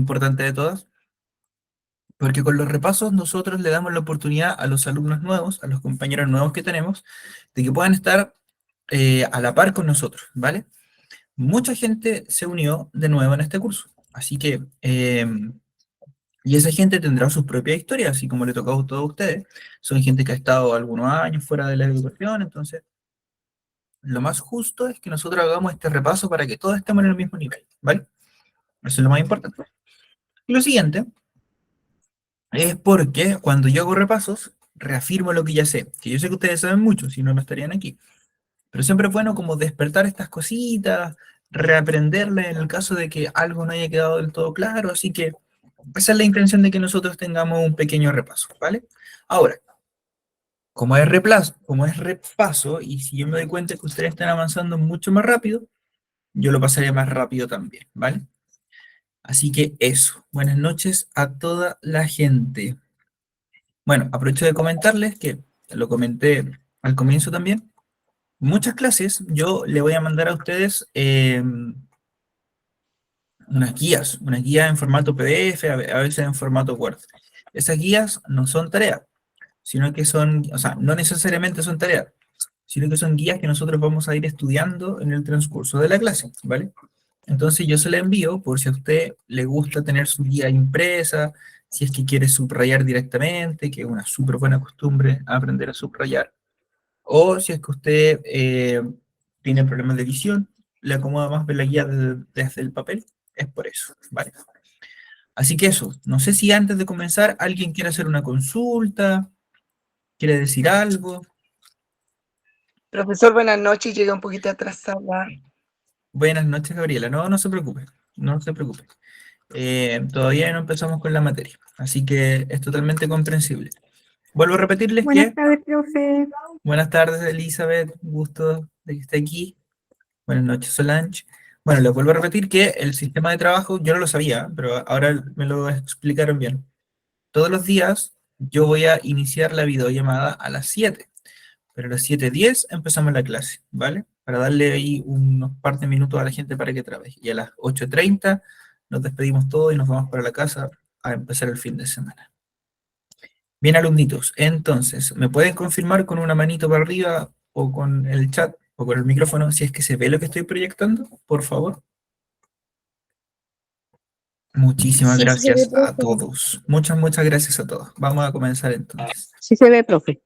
importante de todas, porque con los repasos nosotros le damos la oportunidad a los alumnos nuevos, a los compañeros nuevos que tenemos, de que puedan estar a la par con nosotros, ¿vale? Mucha gente se unió de nuevo en este curso, así que, y esa gente tendrá sus propias historias, así como le tocó a todos ustedes. Son gente que ha estado algunos años fuera de la educación, entonces lo más justo es que nosotros hagamos este repaso para que todos estemos en el mismo nivel, ¿vale? Eso es lo más importante. Y lo siguiente es porque cuando yo hago repasos, reafirmo lo que ya sé, que yo sé que ustedes saben mucho, si no, no estarían aquí. Pero siempre es bueno como despertar estas cositas, reaprenderle en el caso de que algo no haya quedado del todo claro, así que esa es la intención de que nosotros tengamos un pequeño repaso, ¿vale? Ahora, como es repaso, y si yo me doy cuenta que ustedes están avanzando mucho más rápido, yo lo pasaré más rápido también, ¿vale? Así que eso, buenas noches a toda la gente. Bueno, aprovecho de comentarles que lo comenté al comienzo también. Muchas clases yo le voy a mandar a ustedes unas guías en formato PDF, a veces en formato Word. Esas guías no son tareas, sino que son, o sea, no necesariamente son tareas, sino que son guías que nosotros vamos a ir estudiando en el transcurso de la clase, ¿vale? Entonces yo se la envío por si a usted le gusta tener su guía impresa, si es que quiere subrayar directamente, que es una súper buena costumbre aprender a subrayar, o si es que usted tiene problemas de visión, le acomoda más ver la guía desde el papel, es por eso, ¿vale? Así que eso, no sé si antes de comenzar alguien quiere hacer una consulta, quiere decir algo. Profesor, buenas noches. Llegué un poquito atrasada. Buenas noches, Gabriela. No, no se preocupe, no se preocupe. Todavía no empezamos con la materia, así que es totalmente comprensible. Vuelvo a repetirles Buenas que tardes, profe. buenas tardes, Elizabeth, gusto de que esté aquí. Buenas noches, Solange. Bueno, les vuelvo a repetir que el sistema de trabajo, yo no lo sabía, pero ahora me lo explicaron bien. Todos los días yo voy a iniciar la videollamada a las 7, pero a las 7:10 empezamos la clase, ¿vale? Para darle ahí unos par de minutos a la gente para que trabaje. Y a las 8:30 nos despedimos todos y nos vamos para la casa a empezar el fin de semana. Bien, alumnitos, entonces, ¿me pueden confirmar con una manito para arriba o con el chat o con el micrófono si es que se ve lo que estoy proyectando? Por favor. Muchísimas Sí, sí se ve, gracias a profe. todos. Muchas gracias a todos. Vamos a comenzar entonces. Sí se ve, profe.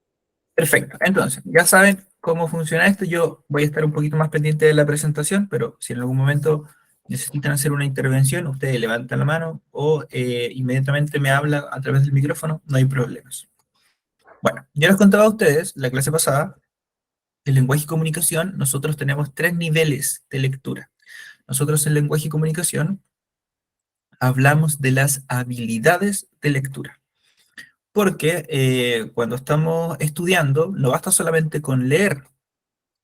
Perfecto. Entonces, ya saben cómo funciona esto. Yo voy a estar un poquito más pendiente de la presentación, pero si en algún momento necesitan hacer una intervención, ustedes levantan la mano o inmediatamente me hablan a través del micrófono, no hay problemas. Bueno, yo les contaba a ustedes la clase pasada, el lenguaje y comunicación, nosotros tenemos 3 niveles de lectura. Nosotros en lenguaje y comunicación hablamos de las habilidades de lectura. Porque cuando estamos estudiando, no basta solamente con leer,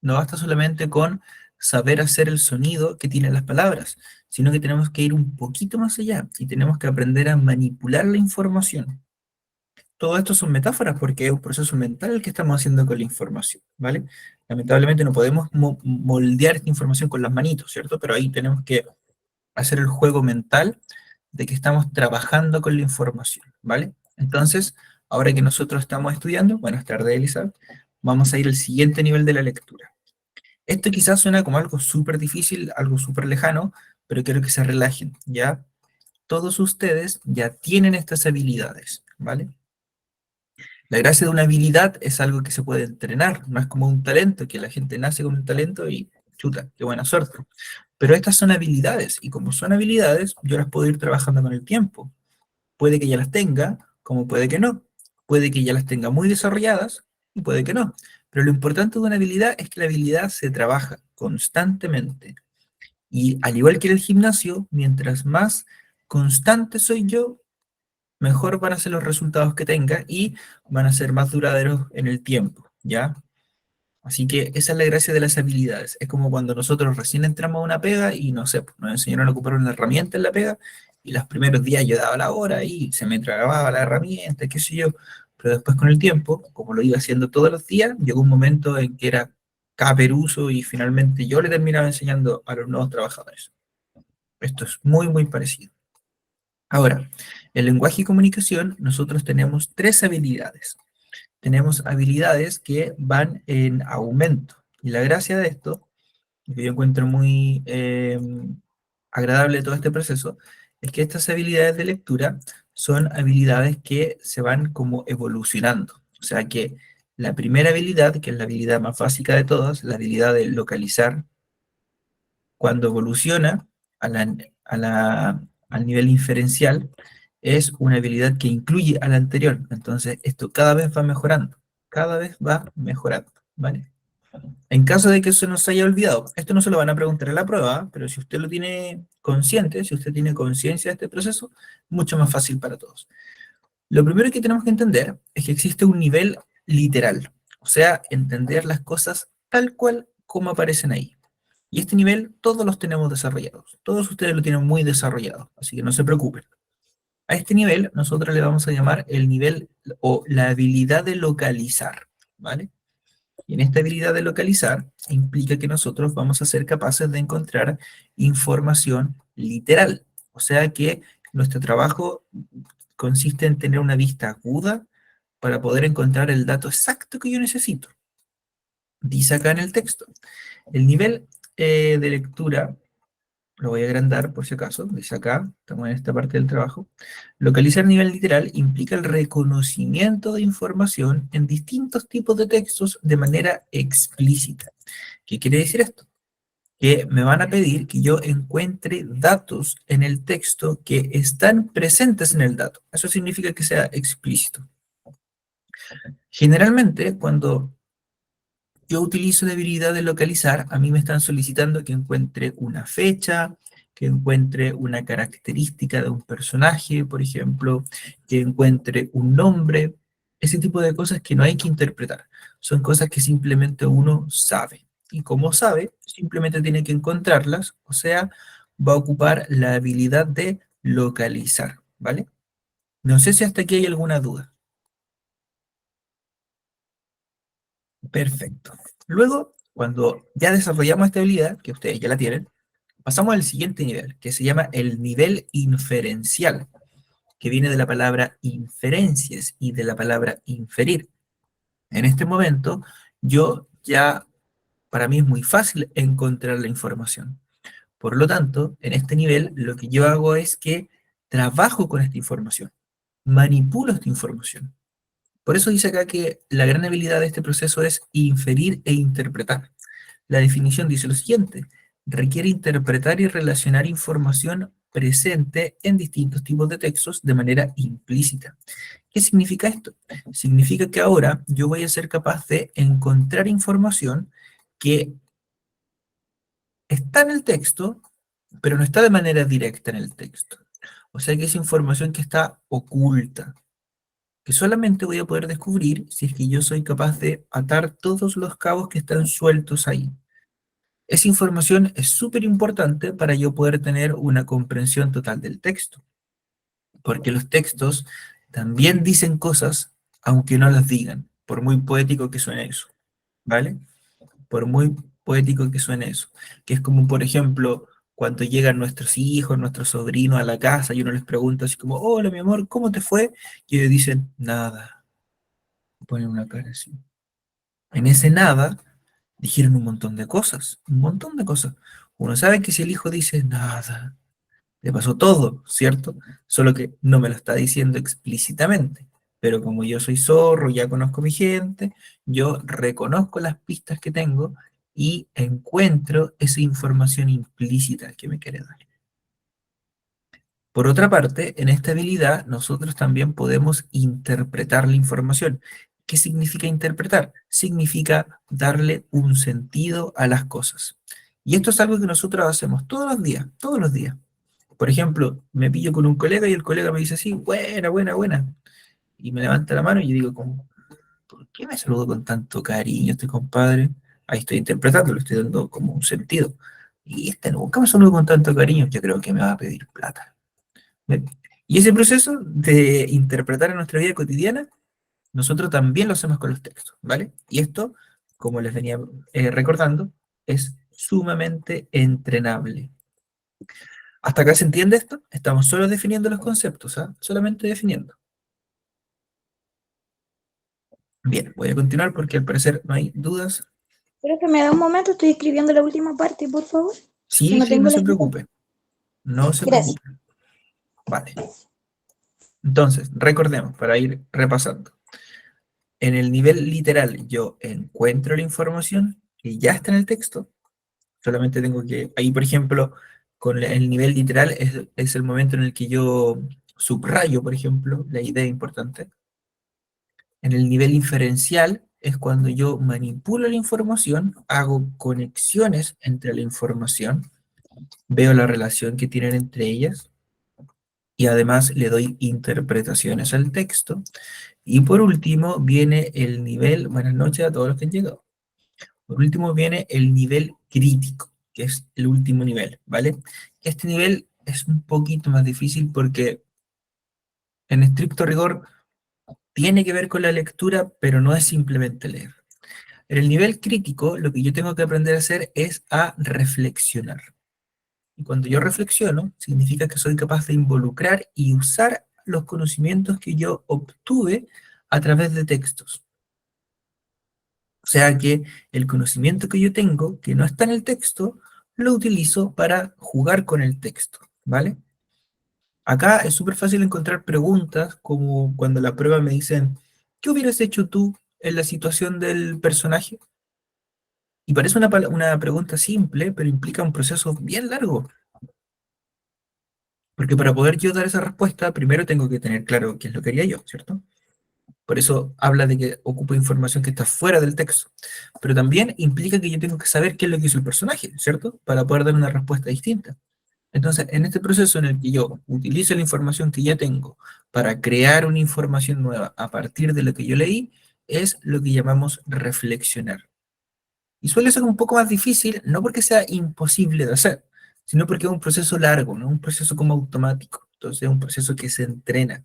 no basta solamente con saber hacer el sonido que tienen las palabras, sino que tenemos que ir un poquito más allá y tenemos que aprender a manipular la información. Todo esto son metáforas porque es un proceso mental el que estamos haciendo con la información, ¿vale? Lamentablemente no podemos moldear esta información con las manitos, ¿cierto? Pero ahí tenemos que hacer el juego mental de que estamos trabajando con la información, ¿vale? Entonces, ahora que nosotros estamos estudiando, buenas tardes, Elizabeth, vamos a ir al siguiente nivel de la lectura. Esto quizás suena como algo súper difícil, algo súper lejano, pero quiero que se relajen, ¿ya? Todos ustedes ya tienen estas habilidades, ¿vale? La gracia de una habilidad es algo que se puede entrenar, no es como un talento, que la gente nace con un talento y chuta, qué buena suerte. Pero estas son habilidades, y como son habilidades, yo las puedo ir trabajando con el tiempo. Puede que ya las tenga, como puede que no. Puede que ya las tenga muy desarrolladas, y puede que no. Pero lo importante de una habilidad es que la habilidad se trabaja constantemente. Y al igual que en el gimnasio, mientras más constante soy yo, mejor van a ser los resultados que tenga y van a ser más duraderos en el tiempo, ¿ya? Así que esa es la gracia de las habilidades. Es como cuando nosotros recién entramos a una pega y no sé, pues, nos enseñaron a ocupar una herramienta en la pega y los primeros días yo daba la hora y se me trababa la herramienta, qué sé yo. Pero después con el tiempo, como lo iba haciendo todos los días, llegó un momento en que era caperuso y finalmente yo le terminaba enseñando a los nuevos trabajadores. Esto es muy parecido. Ahora, en lenguaje y comunicación nosotros tenemos tres habilidades. Tenemos habilidades que van en aumento. Y la gracia de esto, que yo encuentro muy agradable de todo este proceso, es que estas habilidades de lectura son habilidades que se van como evolucionando. O sea que la primera habilidad, que es la habilidad más básica de todas, la habilidad de localizar, cuando evoluciona a la- a la- al nivel inferencial, es una habilidad que incluye a la anterior. Entonces, esto cada vez va mejorando, ¿vale? En caso de que eso no se haya olvidado, esto no se lo van a preguntar en la prueba, ¿ah? Pero si usted lo tiene consciente, si usted tiene conciencia de este proceso, mucho más fácil para todos. Lo primero que tenemos que entender es que existe un nivel literal, o sea, entender las cosas tal cual como aparecen ahí. Y este nivel todos los tenemos desarrollados, todos ustedes lo tienen muy desarrollado, así que no se preocupen. A este nivel nosotros le vamos a llamar el nivel o la habilidad de localizar, ¿vale? Y en esta habilidad de localizar implica que nosotros vamos a ser capaces de encontrar información literal. O sea que nuestro trabajo consiste en tener una vista aguda para poder encontrar el dato exacto que yo necesito. Dice acá en el texto. El nivel de lectura, lo voy a agrandar por si acaso, dice acá, estamos en esta parte del trabajo. Localizar nivel literal implica el reconocimiento de información en distintos tipos de textos de manera explícita. ¿Qué quiere decir esto? Que me van a pedir que yo encuentre datos en el texto que están presentes en el dato. Eso significa que sea explícito. Generalmente, cuando yo utilizo la habilidad de localizar, a mí me están solicitando que encuentre una fecha, que encuentre una característica de un personaje, por ejemplo, que encuentre un nombre, ese tipo de cosas que no hay que interpretar. Son cosas que simplemente uno sabe. Y como sabe, simplemente tiene que encontrarlas, o sea, va a ocupar la habilidad de localizar, ¿vale? No sé si hasta aquí hay alguna duda. Perfecto. Luego, cuando ya desarrollamos esta habilidad, que ustedes ya la tienen, pasamos al siguiente nivel, que se llama el nivel inferencial, que viene de la palabra inferencias y de la palabra inferir. En este momento, yo ya, para mí es muy fácil encontrar la información. Por lo tanto, en este nivel, lo que yo hago es que trabajo con esta información, manipulo esta información. Por eso dice acá que la gran habilidad de este proceso es inferir e interpretar. La definición dice lo siguiente: requiere interpretar y relacionar información presente en distintos tipos de textos de manera implícita. ¿Qué significa esto? Significa que ahora yo voy a ser capaz de encontrar información que está en el texto, pero no está de manera directa en el texto. O sea que es información que está oculta, que solamente voy a poder descubrir si es que yo soy capaz de atar todos los cabos que están sueltos ahí. Esa información es súper importante para yo poder tener una comprensión total del texto, porque los textos también dicen cosas aunque no las digan, por muy poético que suene eso, ¿vale? Por muy poético que suene eso. Que es como, por ejemplo, cuando llegan nuestros hijos, nuestros sobrinos a la casa y uno les pregunta así como, hola, mi amor, ¿cómo te fue? Y ellos dicen, nada, ponen una cara así. En ese nada dijeron un montón de cosas, un montón de cosas. Uno sabe que si el hijo dice nada, le pasó todo, ¿cierto? Solo que no me lo está diciendo explícitamente. Pero como yo soy zorro, ya conozco a mi gente, yo reconozco las pistas que tengo y encuentro esa información implícita que me quiere dar. Por otra parte, en esta habilidad nosotros también podemos interpretar la información. ¿Qué significa interpretar? Significa darle un sentido a las cosas. Y esto es algo que nosotros hacemos todos los días, todos los días. Por ejemplo, me pillo con un colega y el colega me dice así, buena, buena, buena. Y me levanta la mano y yo digo, como, ¿por qué me saludo con tanto cariño este compadre? Ahí estoy interpretando, le estoy dando como un sentido. Y este nunca me saludo con tanto cariño, yo creo que me va a pedir plata. ¿Ve? Y ese proceso de interpretar en nuestra vida cotidiana, nosotros también lo hacemos con los textos, ¿vale? Y esto, como les venía recordando, es sumamente entrenable. ¿Hasta acá se entiende esto? Estamos solo definiendo los conceptos, ¿ah? Solamente definiendo. Bien, voy a continuar porque al parecer no hay dudas. Pero que me da un momento, estoy escribiendo la última parte, por favor. Que Sí, no sí, no tengo la se escrita. preocupe. No se Gracias. preocupe. Vale. Entonces, recordemos, para ir repasando. En el nivel literal, yo encuentro la información que ya está en el texto. Solamente tengo que, ahí por ejemplo, con el nivel literal es el momento en el que yo subrayo, por ejemplo, la idea importante. En el nivel inferencial es cuando yo manipulo la información, hago conexiones entre la información, veo la relación que tienen entre ellas y además le doy interpretaciones al texto. Y por último viene el nivel, buenas noches a todos los que han llegado. Por último viene el nivel crítico, que es el último nivel, ¿vale? Este nivel es un poquito más difícil porque en estricto rigor tiene que ver con la lectura, pero no es simplemente leer. En el nivel crítico, lo que yo tengo que aprender a hacer es a reflexionar. Y cuando yo reflexiono, significa que soy capaz de involucrar y usar los conocimientos que yo obtuve a través de textos. O sea que el conocimiento que yo tengo, que no está en el texto, lo utilizo para jugar con el texto, ¿vale? Acá es súper fácil encontrar preguntas, como cuando la prueba me dicen, ¿qué hubieras hecho tú en la situación del personaje? Y parece una pregunta simple, pero implica un proceso bien largo. Porque para poder yo dar esa respuesta, primero tengo que tener claro qué es lo que haría yo, ¿cierto? Por eso habla de que ocupo información que está fuera del texto. Pero también implica que yo tengo que saber qué es lo que hizo el personaje, ¿cierto? Para poder dar una respuesta distinta. Entonces, en este proceso en el que yo utilizo la información que ya tengo para crear una información nueva a partir de lo que yo leí, es lo que llamamos reflexionar. Y suele ser un poco más difícil, no porque sea imposible de hacer, sino porque es un proceso largo, no un proceso como automático. Entonces, es un proceso que se entrena.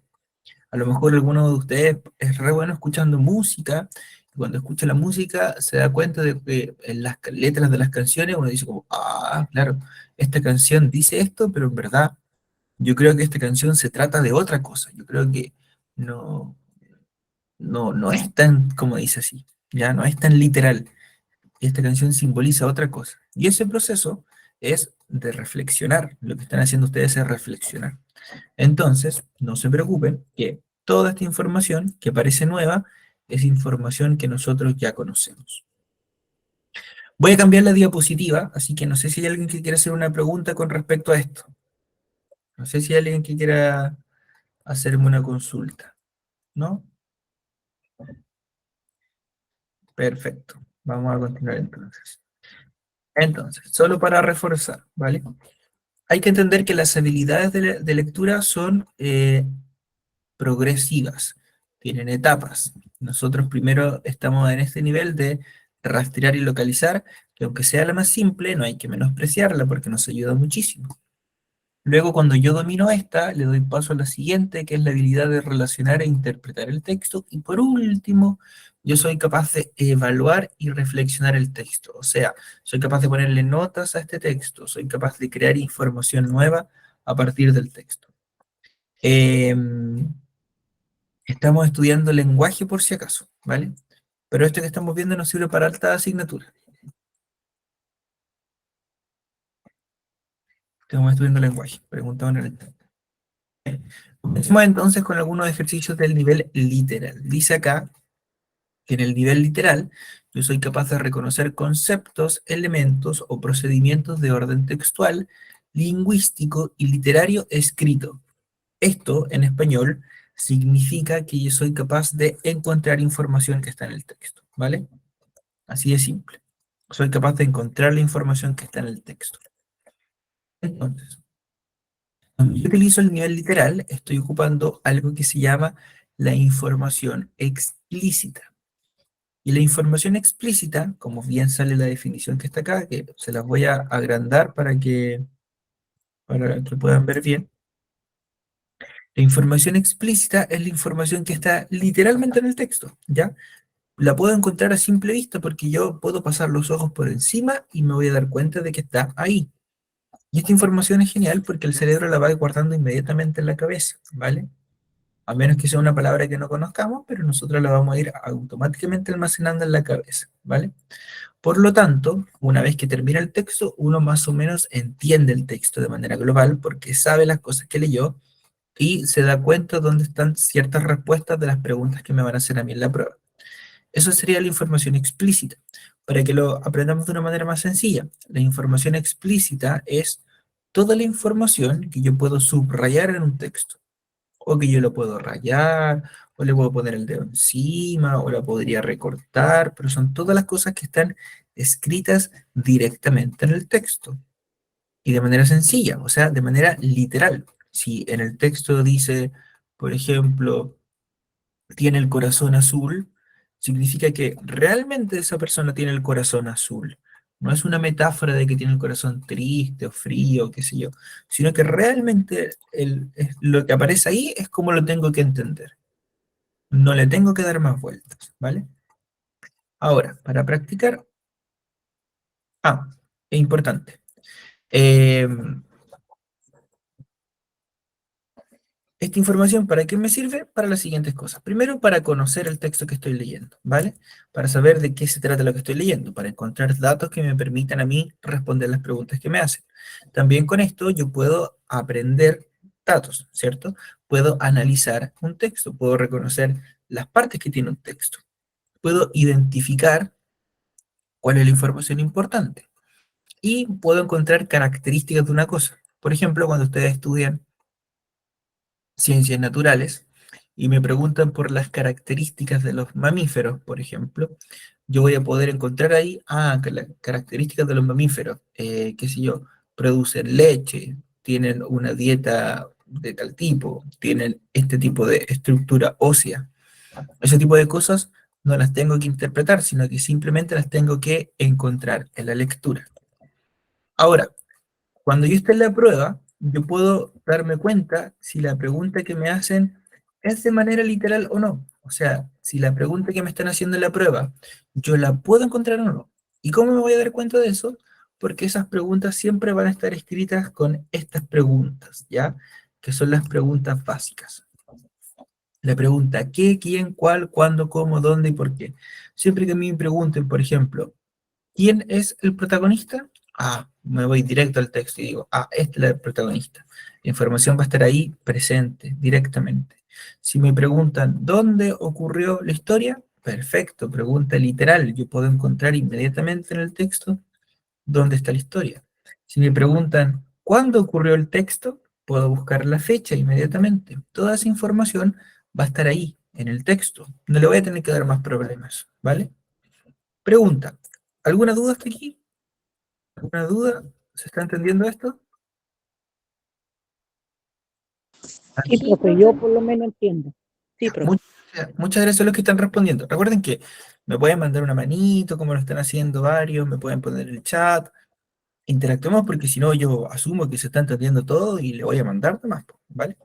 A lo mejor alguno de ustedes es re bueno escuchando música, y cuando escucha la música se da cuenta de que en las letras de las canciones uno dice como, ah, claro, esta canción dice esto, pero en verdad yo creo que esta canción se trata de otra cosa. Yo creo que no, no es tan como dice así, ya no es tan literal. Esta canción simboliza otra cosa. Y ese proceso es de reflexionar. Lo que están haciendo ustedes es reflexionar. Entonces, no se preocupen que toda esta información que parece nueva es información que nosotros ya conocemos. Voy a cambiar la diapositiva, así que no sé si hay alguien que quiera hacer una pregunta con respecto a esto. No sé si hay alguien que quiera hacerme una consulta, ¿no? Perfecto. Vamos a continuar entonces. Entonces, solo para reforzar, ¿vale? Hay que entender que las habilidades de lectura son progresivas, tienen etapas. Nosotros primero estamos en este nivel de rastrear y localizar, que aunque sea la más simple, no hay que menospreciarla porque nos ayuda muchísimo. Luego, cuando yo domino esta, le doy paso a la siguiente, que es la habilidad de relacionar e interpretar el texto. Y por último, yo soy capaz de evaluar y reflexionar el texto. O sea, soy capaz de ponerle notas a este texto, soy capaz de crear información nueva a partir del texto. Estamos estudiando lenguaje por si acaso, ¿vale? Pero esto que estamos viendo nos sirve para alta asignatura. Estamos estudiando lenguaje, preguntaban en el chat. Comencemos entonces con algunos ejercicios del nivel literal. Dice acá que en el nivel literal yo soy capaz de reconocer conceptos, elementos o procedimientos de orden textual, lingüístico y literario escrito. Esto, en español, significa que yo soy capaz de encontrar información que está en el texto, ¿vale? Así de simple. Soy capaz de encontrar la información que está en el texto. Entonces, cuando yo utilizo el nivel literal, estoy ocupando algo que se llama la información explícita. Y la información explícita, como bien sale la definición que está acá, que se las voy a agrandar para que puedan ver bien. La información explícita es la información que está literalmente en el texto, ¿ya? La puedo encontrar a simple vista porque yo puedo pasar los ojos por encima y me voy a dar cuenta de que está ahí. Y esta información es genial porque el cerebro la va guardando inmediatamente en la cabeza, ¿vale? A menos que sea una palabra que no conozcamos, pero nosotros la vamos a ir automáticamente almacenando en la cabeza, ¿vale? Por lo tanto, una vez que termina el texto, uno más o menos entiende el texto de manera global porque sabe las cosas que leyó y se da cuenta dónde están ciertas respuestas de las preguntas que me van a hacer a mí en la prueba. Eso sería la información explícita. Para que lo aprendamos de una manera más sencilla, la información explícita es toda la información que yo puedo subrayar en un texto, o que yo lo puedo rayar, o le puedo poner el dedo encima, o la podría recortar, pero son todas las cosas que están escritas directamente en el texto, y de manera sencilla, o sea, de manera literal. Si en el texto dice, por ejemplo, tiene el corazón azul, significa que realmente esa persona tiene el corazón azul. No es una metáfora de que tiene el corazón triste o frío, qué sé yo, sino que realmente lo que aparece ahí es como lo tengo que entender. No le tengo que dar más vueltas, ¿vale? Ahora, para practicar, es importante. Eh, Esta información, ¿para qué me sirve? Para las siguientes cosas. Primero, para conocer el texto que estoy leyendo, ¿vale? Para saber de qué se trata lo que estoy leyendo, para encontrar datos que me permitan a mí responder las preguntas que me hacen. También con esto yo puedo aprender datos, ¿cierto? Puedo analizar un texto, puedo reconocer las partes que tiene un texto, puedo identificar cuál es la información importante y puedo encontrar características de una cosa. Por ejemplo, cuando ustedes estudian ciencias naturales y me preguntan por las características de los mamíferos, por ejemplo, yo voy a poder encontrar ahí, que las características de los mamíferos, qué sé yo, producen leche, tienen una dieta de tal tipo, tienen este tipo de estructura ósea. Ese tipo de cosas no las tengo que interpretar, sino que simplemente las tengo que encontrar en la lectura. Ahora, cuando yo esté en la prueba, yo puedo darme cuenta si la pregunta que me hacen es de manera literal o no. O sea, si la pregunta que me están haciendo en la prueba, yo la puedo encontrar o no. ¿Y cómo me voy a dar cuenta de eso? Porque esas preguntas siempre van a estar escritas con estas preguntas, ¿ya? Que son las preguntas básicas. La pregunta ¿qué, quién, cuál, cuándo, cómo, dónde y por qué? Siempre que a mí me pregunten, por ejemplo, ¿quién es el protagonista? Me voy directo al texto y digo, este es el protagonista. La información va a estar ahí presente, directamente. Si me preguntan, ¿dónde ocurrió la historia? Perfecto, pregunta literal. Yo puedo encontrar inmediatamente en el texto dónde está la historia. Si me preguntan, ¿cuándo ocurrió el texto? Puedo buscar la fecha inmediatamente. Toda esa información va a estar ahí, en el texto. No le voy a tener que dar más problemas, ¿vale? Pregunta, ¿alguna duda hasta aquí? ¿Alguna duda? ¿Se está entendiendo esto? Sí, Sí, profe, yo profe. por lo menos entiendo. Sí, profe. Muchas gracias a los que están respondiendo. Recuerden que me pueden mandar una manito, como lo están haciendo varios, me pueden poner en el chat. Interactuemos porque si no yo asumo que se está entendiendo todo y le voy a mandar más, ¿vale?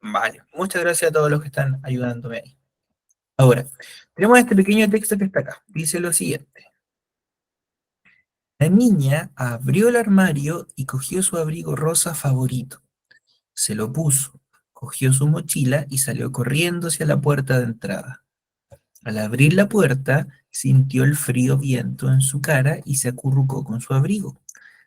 Vale. Muchas gracias a todos los que están ayudándome ahí. Ahora, tenemos este pequeño texto que está acá. Dice lo siguiente. La niña abrió el armario y cogió su abrigo rosa favorito. Se lo puso, cogió su mochila y salió corriendo hacia la puerta de entrada. Al abrir la puerta, sintió el frío viento en su cara y se acurrucó con su abrigo.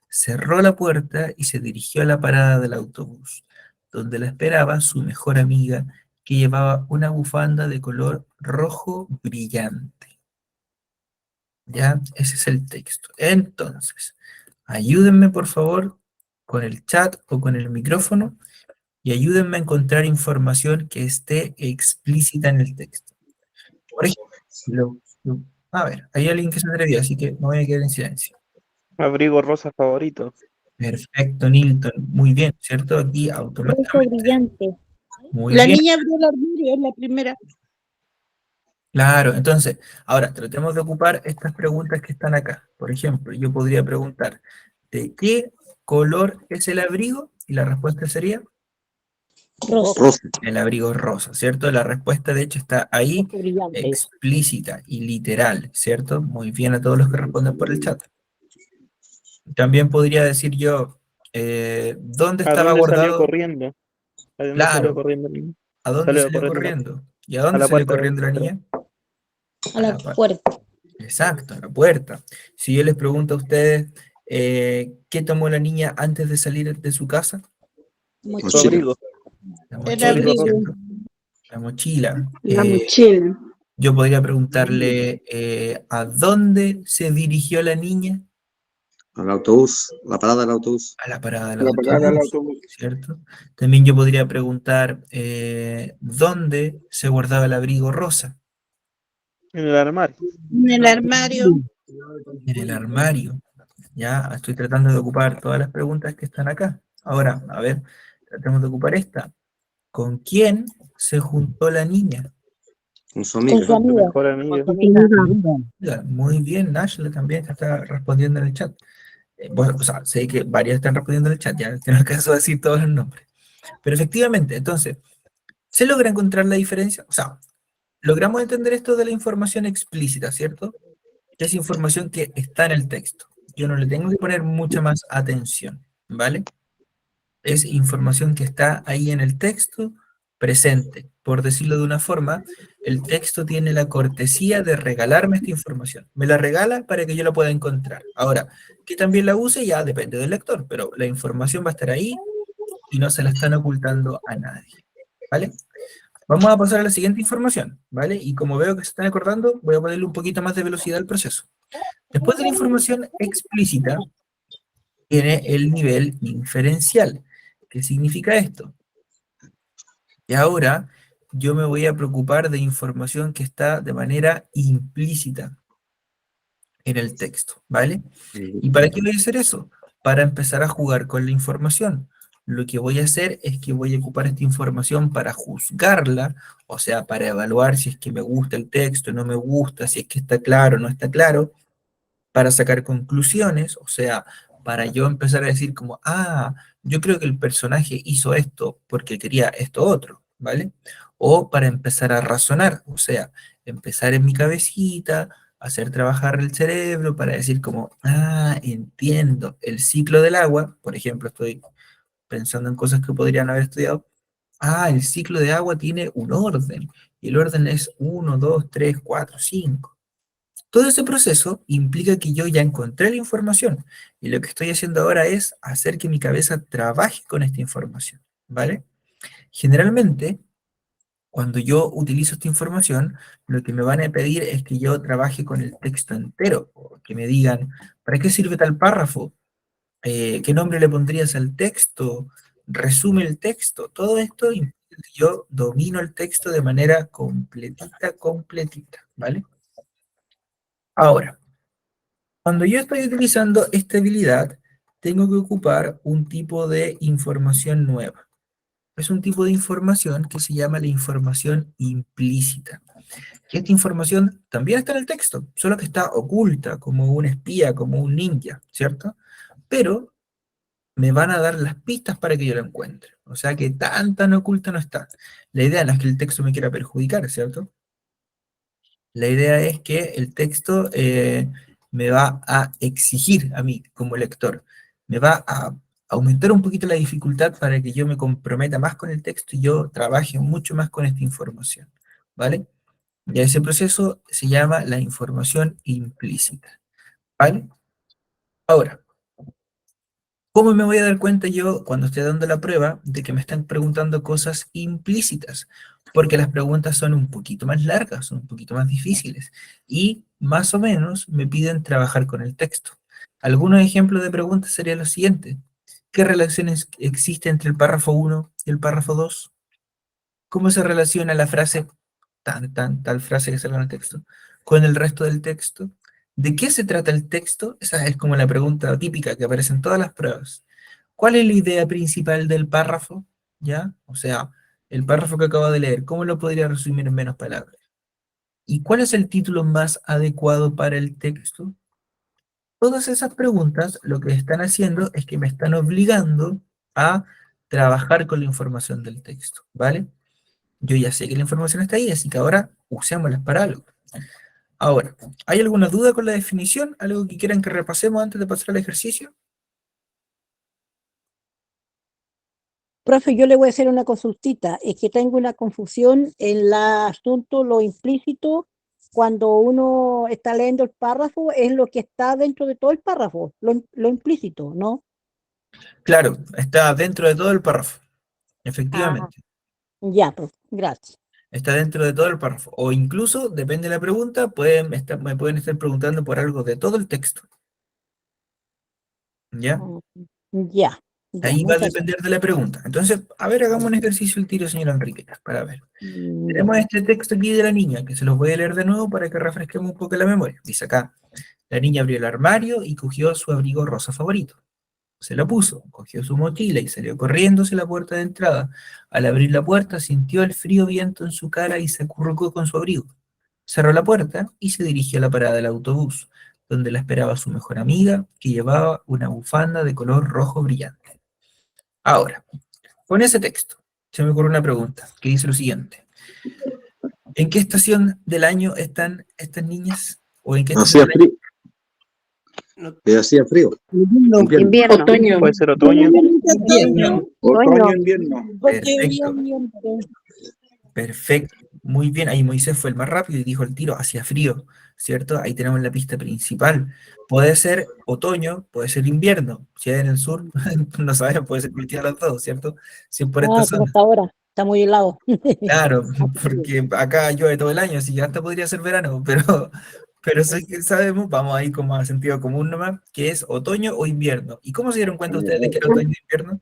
Cerró la puerta y se dirigió a la parada del autobús, donde la esperaba su mejor amiga, que llevaba una bufanda de color rojo brillante. Ya, ese es el texto. Entonces, ayúdenme por favor con el chat o con el micrófono y ayúdenme a encontrar información que esté explícita en el texto. Por ejemplo, a ver, hay alguien que se atrevió, así que me voy a quedar en silencio. Abrigo rosa favorito. Perfecto, Nilton, muy bien, ¿cierto? Aquí Rojo automáticamente, brillante. muy La bien, niña abrió el armario, es la primera. claro. Entonces, ahora tratemos de ocupar estas preguntas que están acá. Por ejemplo, yo podría preguntar, ¿de qué color es el abrigo? Y la respuesta sería, Rosa. el abrigo es rosa, ¿cierto? La respuesta de hecho está ahí, Rojo brillante. explícita y literal, ¿cierto? Muy bien a todos los que responden por el chat. También podría decir yo, ¿Dónde ¿A estaba dónde salió guardado? corriendo? ¿A dónde salió Claro, corriendo el niño? ¿a dónde Salió salió corriendo corriendo? ¿Y a a dónde la salió puerta del corriendo la centro. niña? A la La puerta. Exacto, a la puerta. Si yo les pregunto a ustedes, ¿qué tomó la niña antes de salir de su casa? Su Mochila. abrigo. La El mochila, abrigo. ¿cierto? La mochila. La mochila. Yo podría preguntarle, ¿a dónde se dirigió la niña? Al autobús, la parada del autobús. A la parada del La parada del autobús, autobús. ¿cierto? También yo podría preguntar, ¿dónde se guardaba el abrigo rosa? En el armario. En el armario. En el armario. Ya estoy tratando de ocupar todas las preguntas que están acá. Ahora, a ver, tratemos de ocupar esta. ¿Con quién se juntó la niña? Con su Con amiga. su Su amiga. mejor amigo. Ya, muy bien, Nashla también que está respondiendo en el chat. Bueno, o sea, sé que varias están respondiendo en el chat, ya no alcanzo a decir todos los nombres. Pero efectivamente, entonces, ¿se logra encontrar la diferencia? O sea, logramos entender esto de la información explícita, ¿cierto? Que es información que está en el texto. Yo no le tengo que poner mucha más atención, ¿vale? Es información que está ahí en el texto presente. Por decirlo de una forma, el texto tiene la cortesía de regalarme esta información. Me la regala para que yo la pueda encontrar. Ahora, que también la use ya depende del lector, pero la información va a estar ahí y no se la están ocultando a nadie, ¿vale? Vamos a pasar a la siguiente información, ¿vale? Y como veo que se están acordando, voy a ponerle un poquito más de velocidad al proceso. Después de la información explícita, tiene el nivel inferencial. ¿Qué significa esto? Y ahora yo me voy a preocupar de información que está de manera implícita en el texto, ¿vale? ¿Y para qué voy a hacer eso? Para empezar a jugar con la información. Lo que voy a hacer es que voy a ocupar esta información para juzgarla, o sea, para evaluar si es que me gusta el texto, no me gusta, si es que está claro o no está claro, para sacar conclusiones, o sea, para yo empezar a decir como, ah, yo creo que el personaje hizo esto porque quería esto otro, ¿vale? O para empezar a razonar, o sea, empezar en mi cabecita, hacer trabajar el cerebro para decir como, ah, entiendo, el ciclo del agua, por ejemplo, estoy pensando en cosas que podrían haber estudiado, ah, el ciclo de agua tiene un orden, y el orden es 1, 2, 3, 4, 5. Todo ese proceso implica que yo ya encontré la información y lo que estoy haciendo ahora es hacer que mi cabeza trabaje con esta información, ¿vale? Generalmente, cuando yo utilizo esta información, lo que me van a pedir es que yo trabaje con el texto entero, o que me digan, ¿para qué sirve tal párrafo? ¿Qué nombre le pondrías al texto? Resume el texto. Todo esto implica que yo domino el texto de manera completita, ¿vale? Ahora, cuando yo estoy utilizando esta habilidad, tengo que ocupar un tipo de información nueva. Es un tipo de información que se llama la información implícita. Y esta información también está en el texto, solo que está oculta, como un espía, como un ninja, ¿cierto? Pero me van a dar las pistas para que yo la encuentre. O sea que tan oculta no está. La idea no es que el texto me quiera perjudicar, ¿cierto? La idea es que el texto me va a exigir a mí como lector, me va a aumentar un poquito la dificultad para que yo me comprometa más con el texto y yo trabaje mucho más con esta información, ¿vale? Y ese proceso se llama la información implícita, ¿vale? Ahora, ¿cómo me voy a dar cuenta yo cuando esté dando la prueba de que me están preguntando cosas implícitas? Porque las preguntas son un poquito más largas, son un poquito más difíciles y más o menos me piden trabajar con el texto. Algunos ejemplos de preguntas serían los siguientes. ¿Qué relaciones existe entre el párrafo 1 y el párrafo 2? ¿Cómo se relaciona la frase, tal frase que sale en el texto, con el resto del texto? ¿De qué se trata el texto? Esa es como la pregunta típica que aparece en todas las pruebas. ¿Cuál es la idea principal del párrafo? ¿Ya? O sea, el párrafo que acabo de leer, ¿cómo lo podría resumir en menos palabras? ¿Y cuál es el título más adecuado para el texto? Todas esas preguntas lo que están haciendo es que me están obligando a trabajar con la información del texto, ¿vale? Yo ya sé que la información está ahí, así que ahora usémosla para algo. Ahora, ¿hay alguna duda con la definición? ¿Algo que quieran que repasemos antes de pasar al ejercicio? Profe, yo le voy a hacer una consultita. Es que tengo una confusión en el asunto, lo implícito, cuando uno está leyendo el párrafo, es lo que está dentro de todo el párrafo, lo implícito, ¿no? Claro, está dentro de todo el párrafo, Ah, efectivamente. ya, profe, gracias. Está dentro de todo el párrafo. O incluso, depende de la pregunta, me pueden estar preguntando por algo de todo el texto. ¿Ya? Ya, ya, Ahí va a muchas depender de la pregunta. Entonces, a ver, hagamos un ejercicio al tiro, señora Enriqueta, para ver. gracias. Tenemos este texto aquí de la niña, que se los voy a leer de nuevo para que refresquemos un poco la memoria. Dice acá, la niña abrió el armario y cogió su abrigo rosa favorito. Se lo puso, cogió su mochila y salió corriendo hacia la puerta de entrada. Al abrir la puerta sintió el frío viento en su cara y se acurrucó con su abrigo. Cerró la puerta y se dirigió a la parada del autobús, donde la esperaba su mejor amiga, que llevaba una bufanda de color rojo brillante. Ahora, con ese texto, se me ocurre una pregunta, que dice lo siguiente. ¿En qué estación del año están estas niñas? ¿O en qué estación Hacía del año? frío. Hacía frío. Invierno. Otoño. Puede ser otoño. Invierno. Otoño, invierno. Perfecto. Perfecto, muy bien. Ahí Moisés fue el más rápido y dijo el tiro, hacía frío, ¿cierto? Ahí tenemos la pista principal. Puede ser otoño, puede ser invierno. Si es en el sur, no sabemos, puede ser cualquiera de los dos, ¿cierto? Si es por esta Ah, como zona. hasta ahora, está muy helado. Claro, porque acá llueve todo el año, así que hasta podría ser verano, pero sí que sabemos, vamos ahí como a sentido común nomás, que es otoño o invierno. ¿Y cómo se dieron cuenta ustedes de que era otoño o invierno?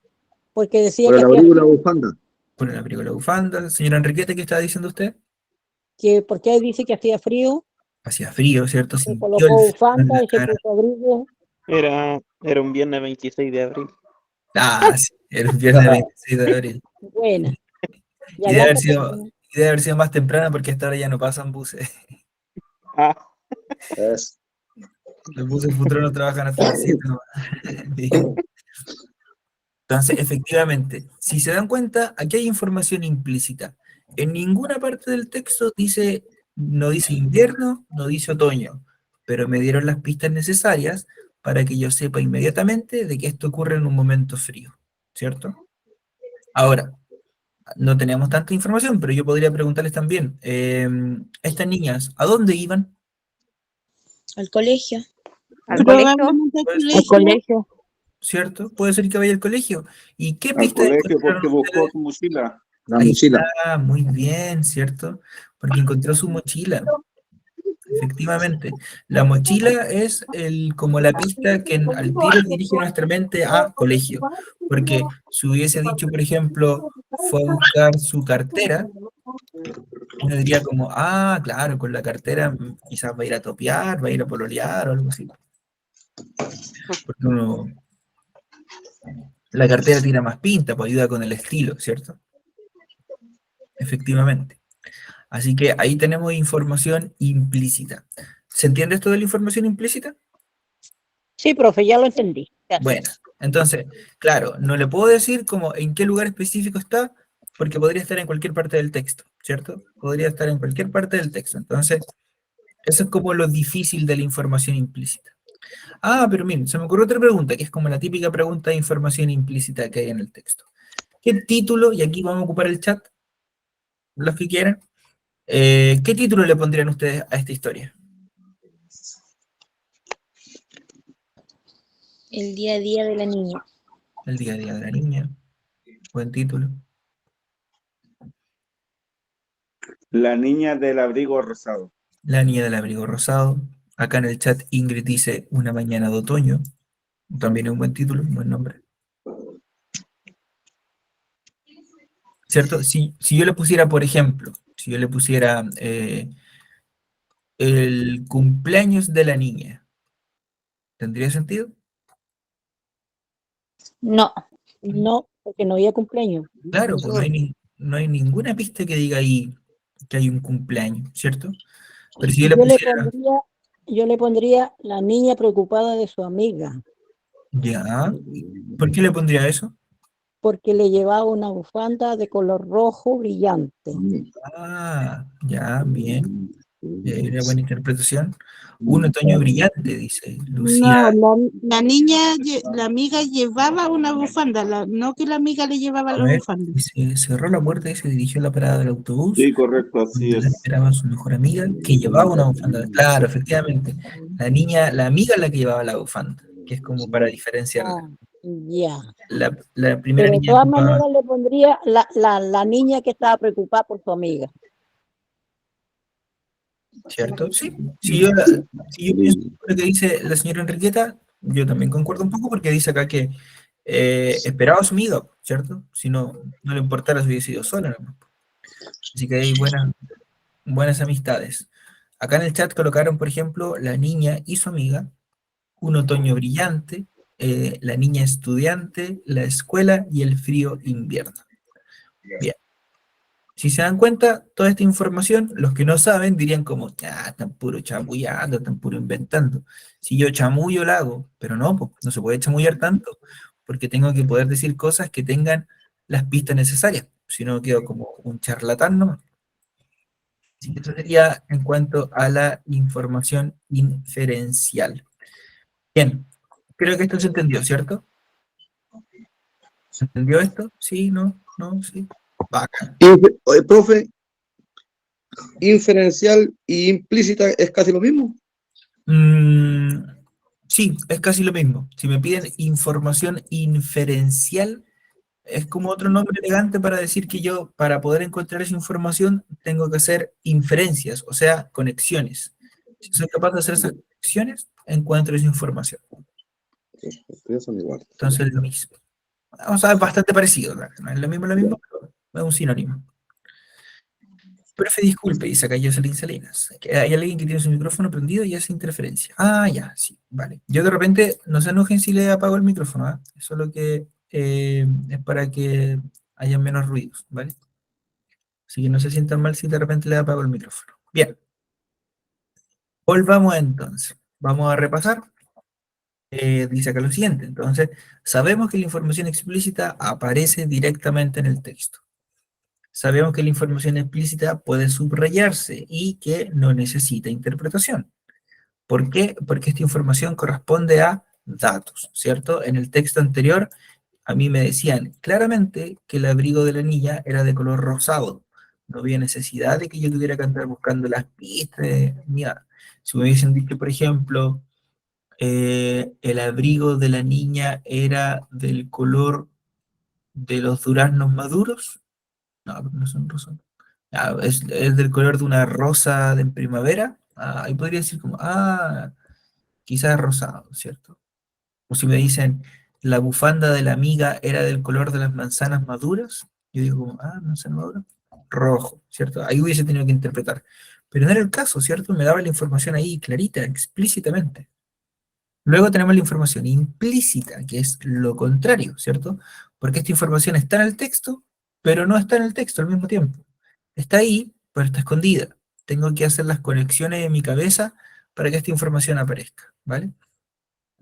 Porque decía Por que el hacía abrigo y la frío, bufanda. Por el abrigo de la bufanda. Señora Enriqueta, ¿qué estaba diciendo usted? que porque ahí dice que hacía frío, Hacía frío, ¿cierto? se Sintió el colocó frío en bufanda la y se cara. puso abrigo. Era un viernes 26 de abril. Ah, sí, el viernes 26 de abril. Buena. Y Y debe haber aguanta sido, porque y debe haber sido más temprano porque hasta ahora ya no pasan buses. Ah, Es. Los buses futuros no trabajan hasta las 7 nomás. Bien. Entonces, efectivamente, si se dan cuenta, aquí hay información implícita. En ninguna parte del texto dice, no dice invierno, no dice otoño, pero me dieron las pistas necesarias para que yo sepa inmediatamente de que esto ocurre en un momento frío, ¿cierto? Ahora, no tenemos tanta información, pero yo podría preguntarles también, estas niñas, ¿a dónde iban? Al colegio. Al colegio. probablemente al Pues, colegio, colegio. ¿cierto? Puede ser que vaya al colegio. ¿Y qué Al pistas colegio encontraron porque buscó ustedes? su mochila. La Ahí mochila. está, muy bien, ¿cierto? Porque encontró su mochila. Efectivamente, la mochila es como la pista que al tiro dirige nuestra mente a colegio. Porque si hubiese dicho, por ejemplo, fue a buscar su cartera, uno diría como, ah, claro, con la cartera quizás va a ir a topear, va a ir a pololear o algo así. Porque la cartera tira más pinta, pues ayuda con el estilo, ¿cierto? Efectivamente. Así que ahí tenemos información implícita. ¿Se entiende esto de la información implícita? sí, profe, ya lo entendí. Gracias. Bueno, entonces, claro, no le puedo decir como en qué lugar específico está, porque podría estar en cualquier parte del texto, ¿cierto? Podría estar en cualquier parte del texto. Entonces, eso es como lo difícil de la información implícita. Ah, pero miren, se me ocurrió otra pregunta, que es como la típica pregunta de información implícita que hay en el texto. ¿Qué título, y aquí vamos a ocupar el chat, los que quieran, qué título le pondrían ustedes a esta historia? El día a día de la niña. El día a día de la niña. Buen título. La niña del abrigo rosado. La niña del abrigo rosado. Acá en el chat Ingrid dice Una mañana de otoño. También es un buen título, un buen nombre. ¿Cierto? Si yo le pusiera, por ejemplo, si yo le pusiera el cumpleaños de la niña, ¿tendría sentido? No, no, porque no había cumpleaños. Claro, pues no hay ninguna pista que diga ahí que hay un cumpleaños, ¿cierto? Pero si yo le pusiera, Yo le pondría la niña preocupada de su amiga, ya, ¿por qué le pondría eso? porque le llevaba una bufanda de color rojo brillante. Ah, ya, bien. Una buena interpretación. Un otoño brillante, dice No, Lucía. la niña, la amiga llevaba una bufanda, no que la amiga le llevaba A la ver, bufanda. dice, cerró la puerta y se dirigió a la parada del autobús, Sí, correcto, así donde la es. esperaba su mejor amiga, que llevaba una bufanda. Claro, efectivamente. La niña, la amiga es la que llevaba la bufanda, que es como para diferenciarla. Ah, ya. La primera Pero de niña todas llevaba, maneras le pondría la niña que estaba preocupada por su amiga. ¿cierto? Sí. Si yo pienso lo que dice la señora Enriqueta, yo también concuerdo un poco porque dice acá que esperaba a su amiga, ¿cierto? Si no, no le importara si hubiese sido sola, ¿no? Así que hay buenas amistades. Acá en el chat colocaron, por ejemplo, la niña y su amiga, un otoño brillante, la niña estudiante, la escuela y el frío invierno. Bien. Si se dan cuenta, toda esta información, los que no saben dirían como, ah, están puro chamullando, están puro inventando. Si yo chamullo la hago, pero no, pues, no se puede chamullar tanto, porque tengo que poder decir cosas que tengan las pistas necesarias, si no quedo como un charlatán nomás. Así que eso sería en cuanto a la información inferencial. Bien, creo que esto se entendió, ¿cierto? ¿Se entendió esto? ¿Sí? ¿No? ¿No? ¿Sí? Bacán. Oye, profe, inferencial y implícita es casi lo mismo. Sí, es casi lo mismo. Si me piden información inferencial, es como otro nombre elegante para decir que yo, para poder encontrar esa información, tengo que hacer inferencias, o sea, conexiones. Si soy capaz de hacer esas conexiones, encuentro esa información. Ustedes son iguales. Entonces es lo mismo. O sea, es bastante parecido, ¿verdad? No es lo mismo, pero es un sinónimo. Profe, disculpe, dice acá Jocelyn Salinas. Que hay alguien que tiene su micrófono prendido y hace interferencia. Ah, ya, sí, vale. Yo de repente, no se enojen si le apago el micrófono, ¿ah? Eso es lo que es para que haya menos ruidos, ¿vale? Así que no se sientan mal si de repente le apago el micrófono. Bien. Volvamos entonces. Vamos a repasar. Dice acá lo siguiente. Entonces, sabemos que la información explícita aparece directamente en el texto. Sabemos que la información explícita puede subrayarse y que no necesita interpretación. ¿Por qué? Porque esta información corresponde a datos, ¿cierto? En el texto anterior a mí me decían claramente que el abrigo de la niña era de color rosado. No había necesidad de que yo tuviera que andar buscando las pistas ni nada. Si me hubiesen dicho, por ejemplo, el abrigo de la niña era del color de los duraznos maduros, no, pero no son rosas. Ah, es del color de una rosa de primavera. Ah, ahí podría decir como, quizás rosado, ¿cierto? O si me dicen, la bufanda de la amiga era del color de las manzanas maduras, yo digo como, manzana madura, rojo, ¿cierto? Ahí hubiese tenido que interpretar. Pero no era el caso, ¿cierto? Me daba la información ahí clarita, explícitamente. Luego tenemos la información implícita, que es lo contrario, ¿cierto? Porque esta información está en el texto, pero no está en el texto al mismo tiempo. Está ahí, pero está escondida. Tengo que hacer las conexiones en mi cabeza para que esta información aparezca, ¿vale?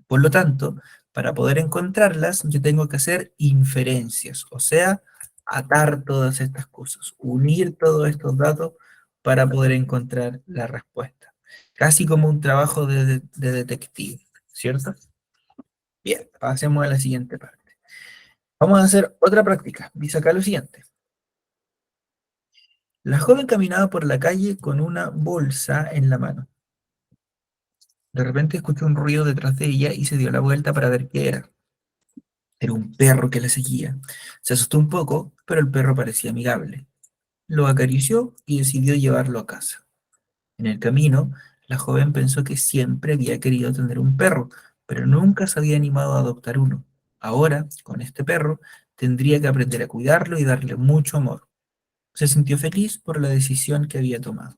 Por lo tanto, para poder encontrarlas, yo tengo que hacer inferencias, o sea, atar todas estas cosas, unir todos estos datos para poder encontrar la respuesta. Casi como un trabajo de detective, ¿cierto? Bien, pasemos a la siguiente parte. Vamos a hacer otra práctica. Dice acá lo siguiente. La joven caminaba por la calle con una bolsa en la mano. De repente escuchó un ruido detrás de ella y se dio la vuelta para ver qué era. Era un perro que la seguía. Se asustó un poco, pero el perro parecía amigable. Lo acarició y decidió llevarlo a casa. En el camino, la joven pensó que siempre había querido tener un perro, pero nunca se había animado a adoptar uno. Ahora, con este perro, tendría que aprender a cuidarlo y darle mucho amor. Se sintió feliz por la decisión que había tomado.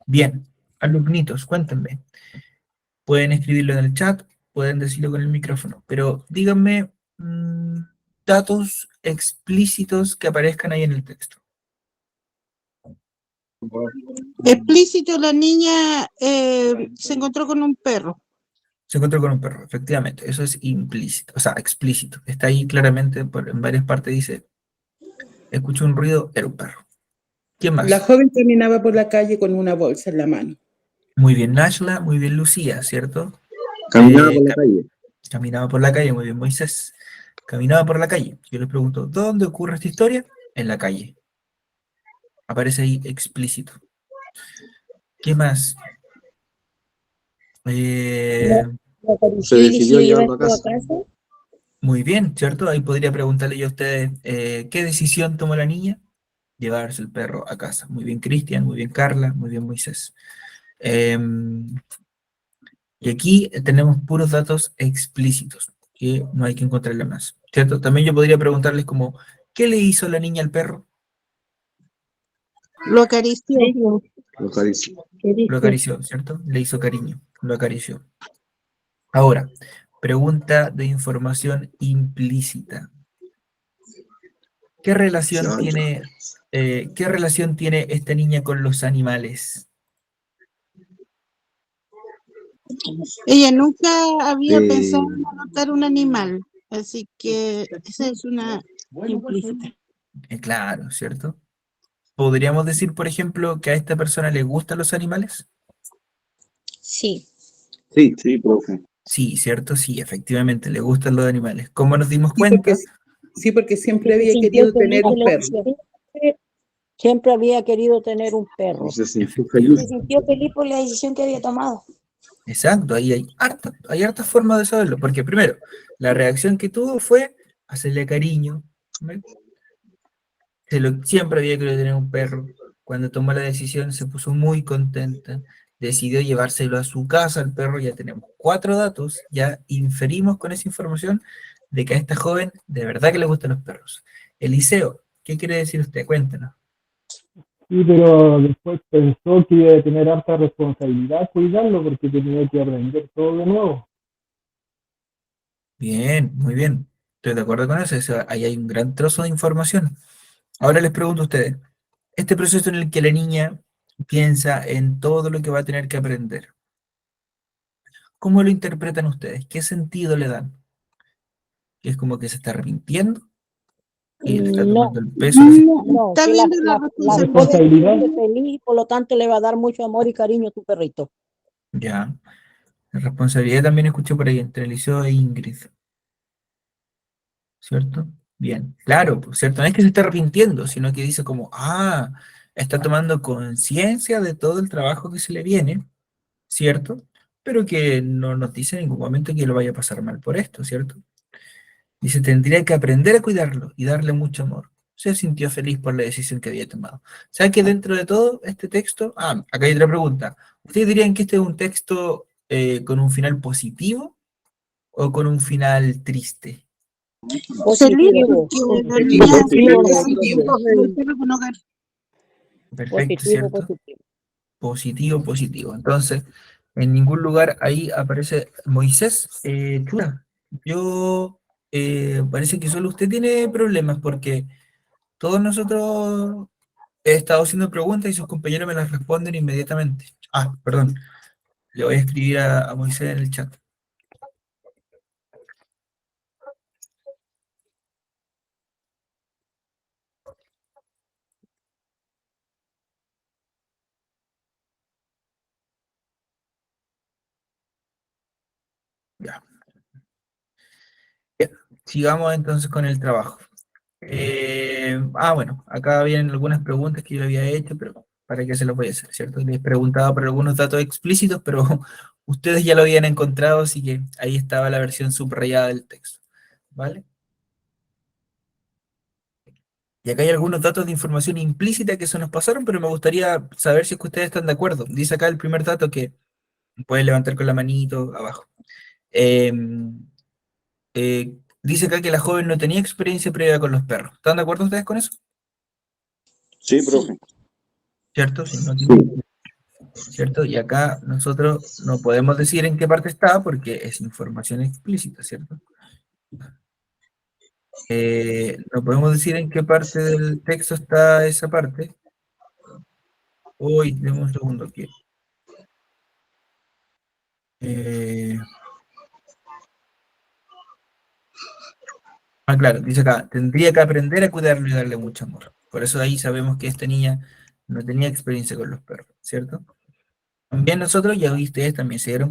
Bien, alumnitos, cuéntenme. Pueden escribirlo en el chat, pueden decirlo con el micrófono, pero díganme datos explícitos que aparezcan ahí en el texto. Explícito, la niña se encontró con un perro. Se encontró con un perro, efectivamente, eso es implícito, o sea, explícito. Está ahí claramente, en varias partes dice, escuchó un ruido, era un perro. ¿Quién más? La joven caminaba por la calle con una bolsa en la mano. Muy bien, Nashla, muy bien, Lucía, ¿cierto? Caminaba por la calle. Caminaba por la calle, muy bien, Moisés. Caminaba por la calle. Yo les pregunto, ¿dónde ocurre esta historia? En la calle. Aparece ahí explícito. ¿Qué más? Eh, Lo acarició Se y decidió decidió llevarlo a llevarlo a casa. casa. muy bien, ¿cierto? Ahí podría preguntarle yo a ustedes, ¿qué decisión tomó la niña? Llevarse el perro a casa. Muy bien, Cristian, muy bien, Carla, muy bien, Moisés. Y aquí tenemos puros datos explícitos, que no hay que encontrarle más, ¿cierto? También yo podría preguntarles como, ¿qué le hizo la niña al perro? Lo acarició. Lo acarició. Lo acarició, ¿cierto? Le hizo cariño, lo acarició. Ahora, pregunta de información implícita. ¿Qué relación Ya, ya. qué relación tiene esta niña con los animales? Ella nunca había pensado Eh, en adoptar un animal, así que esa es una implícita. Claro, ¿cierto? ¿Podríamos decir, por ejemplo, que a esta persona le gustan los animales? Sí. sí, Sí, profe. Sí, ¿cierto? Sí, efectivamente, le gustan los animales. ¿Cómo nos dimos Sí, porque, cuenta? sí, porque siempre Se había sintió querido feliz tener de un la perro. decisión. Siempre había querido tener un perro. se sintió Se feliz. sintió feliz por la decisión que había tomado. Exacto, ahí hay hartas formas de saberlo, porque primero, la reacción que tuvo fue hacerle cariño, ¿ve? Siempre había querido tener un perro. Cuando tomó la decisión se puso muy contenta, decidió llevárselo a su casa al perro, ya tenemos 4 datos, ya inferimos con esa información de que a esta joven de verdad que le gustan los perros. Eliseo, ¿qué quiere decir usted? Cuéntanos. Sí, pero después pensó que iba a tener harta responsabilidad cuidarlo porque tenía que aprender todo de nuevo. Bien, muy bien. Estoy de acuerdo con eso. Ahí hay un gran trozo de información. Ahora les pregunto a ustedes, este proceso en el que la niña piensa en todo lo que va a tener que aprender, ¿cómo lo interpretan ustedes? ¿Qué sentido le dan? ¿Que es como que se está arrepintiendo? ¿Que le está No, tomando el peso? ¿La no, Está que viendo la la responsabilidad. joven se Responsabilidad. siente feliz y por lo tanto le va a dar mucho amor y cariño a tu perrito. Ya. La responsabilidad también escuché por ahí entre Eliseo e Ingrid, ¿cierto? Bien, claro, pues, ¿cierto? No es que se esté arrepintiendo, sino que dice como, está tomando conciencia de todo el trabajo que se le viene, ¿cierto? Pero que no nos dice en ningún momento que lo vaya a pasar mal por esto, ¿cierto? Dice, tendría que aprender a cuidarlo y darle mucho amor. Se sintió feliz por la decisión que había tomado. ¿Sabe que dentro de todo este texto? Acá hay otra pregunta. ¿Ustedes dirían que este es un texto con un final positivo o con un final triste? Feliz Positivo, porque la Positivo, niña positivo, necesita profe. el perro con hogar. Perfecto, positivo, ¿cierto? positivo. Positivo, positivo. Entonces, en ningún lugar ahí aparece Moisés. Chula, yo parece que solo usted tiene problemas porque todos nosotros he estado haciendo preguntas y sus compañeros me las responden inmediatamente. Perdón, le voy a escribir a Moisés en el chat. Ya. Bien, sigamos entonces con el trabajo. Bueno, acá vienen algunas preguntas que yo le había hecho, pero ¿para qué se las voy a hacer, cierto? Les preguntaba por algunos datos explícitos, pero ustedes ya lo habían encontrado, así que ahí estaba la versión subrayada del texto, ¿vale? Y acá hay algunos datos de información implícita que se nos pasaron, pero me gustaría saber si es que ustedes están de acuerdo. Dice acá el primer dato que pueden levantar con la manito abajo. Eh, Dice acá que la joven no tenía experiencia previa con los perros. ¿Están de acuerdo ustedes con eso? Sí, profe. ¿Cierto? Sí, no ¿cierto? Y acá nosotros no podemos decir en qué parte está porque es información explícita, ¿cierto? No podemos decir en qué parte del texto está esa parte. Uy, deme un segundo aquí. Claro, dice acá, tendría que aprender a cuidarlo y darle mucho amor. Por eso ahí sabemos que esta niña no tenía experiencia con los perros, ¿cierto? También nosotros, ya ustedes también se dieron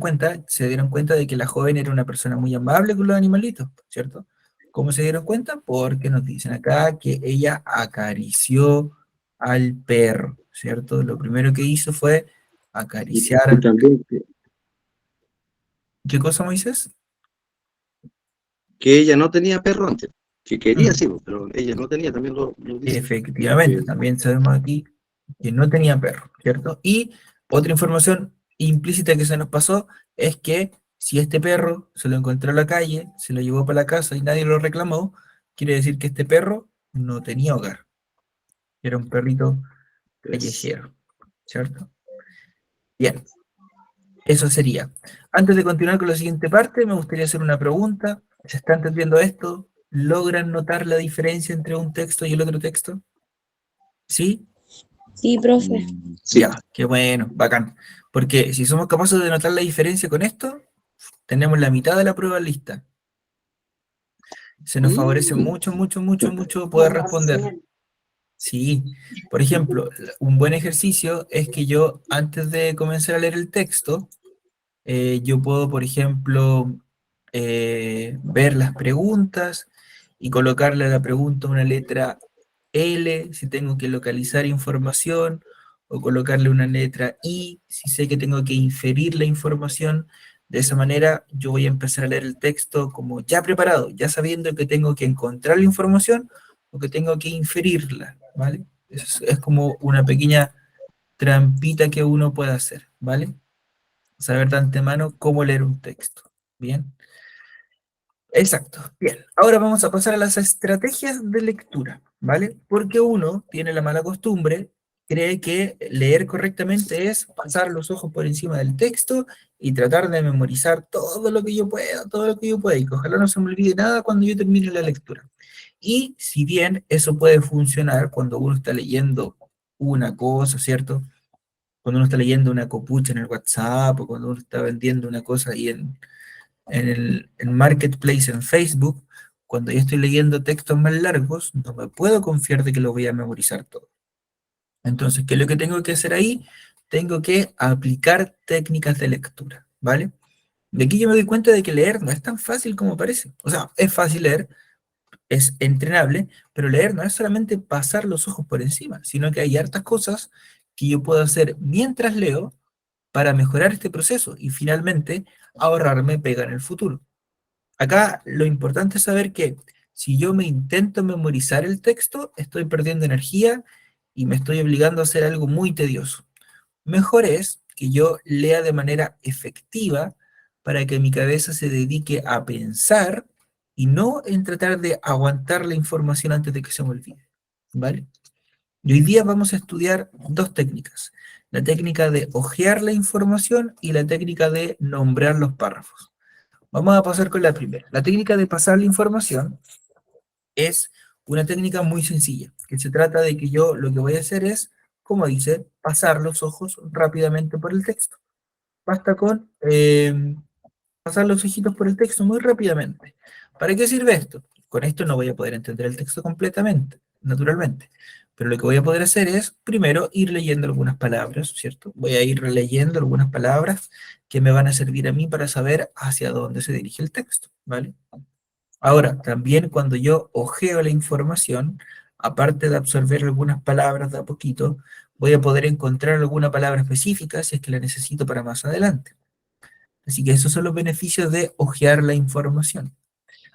cuenta de que la joven era una persona muy amable con los animalitos, ¿cierto? ¿Cómo se dieron cuenta? Porque nos dicen acá que ella acarició al perro, ¿cierto? Lo primero que hizo fue acariciar Y al perro. también ¿Qué cosa, Moisés? que ella no tenía perro antes, que quería Mm. sí, pero ella no tenía, también lo dice. Efectivamente, también sabemos aquí que no tenía perro, ¿cierto? Y otra información implícita que se nos pasó es que si este perro se lo encontró en la calle, se lo llevó para la casa y nadie lo reclamó, quiere decir que este perro no tenía hogar. Era un perrito callejero, ¿cierto? Bien, eso sería. Antes de continuar con la siguiente parte, me gustaría hacer una pregunta. ¿Se está entendiendo esto? ¿Logran notar la diferencia entre un texto y el otro texto? ¿Sí? Sí, profe. Sí, Ya, qué bueno, bacán. Porque si somos capaces de notar la diferencia con esto, tenemos la mitad de la prueba lista. Se nos favorece mucho, mucho, mucho, mucho poder responder. Sí, por ejemplo, un buen ejercicio es que yo, antes de comenzar a leer el texto, yo puedo, por ejemplo, ver las preguntas y colocarle a la pregunta una letra L si tengo que localizar información, o colocarle una letra I si sé que tengo que inferir la información. De esa manera yo voy a empezar a leer el texto como ya preparado, ya sabiendo que tengo que encontrar la información o que tengo que inferirla, ¿vale? Es como una pequeña trampita que uno puede hacer, ¿vale? Saber de antemano cómo leer un texto. Bien, exacto. Bien, ahora vamos a pasar a las estrategias de lectura, ¿vale? Porque uno tiene la mala costumbre, cree que leer correctamente es pasar los ojos por encima del texto y tratar de memorizar todo lo que yo pueda, todo lo que yo pueda, y que ojalá no se me olvide nada cuando yo termine la lectura. Y si bien eso puede funcionar cuando uno está leyendo una cosa, ¿cierto? Cuando uno está leyendo una copucha en el WhatsApp o cuando uno está vendiendo una cosa ahí en el Marketplace en Facebook, cuando yo estoy leyendo textos más largos, no me puedo confiar de que lo voy a memorizar todo. Entonces, ¿qué es lo que tengo que hacer ahí? Tengo que aplicar técnicas de lectura, ¿vale? De aquí yo me doy cuenta de que leer no es tan fácil como parece. O sea, es fácil leer, es entrenable, pero leer no es solamente pasar los ojos por encima, sino que hay hartas cosas que yo puedo hacer mientras leo para mejorar este proceso y finalmente ahorrarme pega en el futuro. Acá lo importante es saber que si yo me intento memorizar el texto, estoy perdiendo energía y me estoy obligando a hacer algo muy tedioso. Mejor es que yo lea de manera efectiva para que mi cabeza se dedique a pensar y no en tratar de aguantar la información antes de que se me olvide. ¿Vale? Y hoy día vamos a estudiar dos técnicas. La técnica de hojear la información y la técnica de nombrar los párrafos. Vamos a pasar con la primera. La técnica de pasar la información es una técnica muy sencilla, que se trata de que yo lo que voy a hacer es, como dice, pasar los ojos rápidamente por el texto. Basta con pasar los ojitos por el texto muy rápidamente. ¿Para qué sirve esto? Con esto no voy a poder entender el texto completamente, naturalmente. Pero lo que voy a poder hacer es, primero, ir leyendo algunas palabras, ¿cierto? Voy a ir releyendo algunas palabras que me van a servir a mí para saber hacia dónde se dirige el texto, ¿vale? Ahora, también cuando yo ojeo la información, aparte de absorber algunas palabras de a poquito, voy a poder encontrar alguna palabra específica si es que la necesito para más adelante. Así que esos son los beneficios de hojear la información.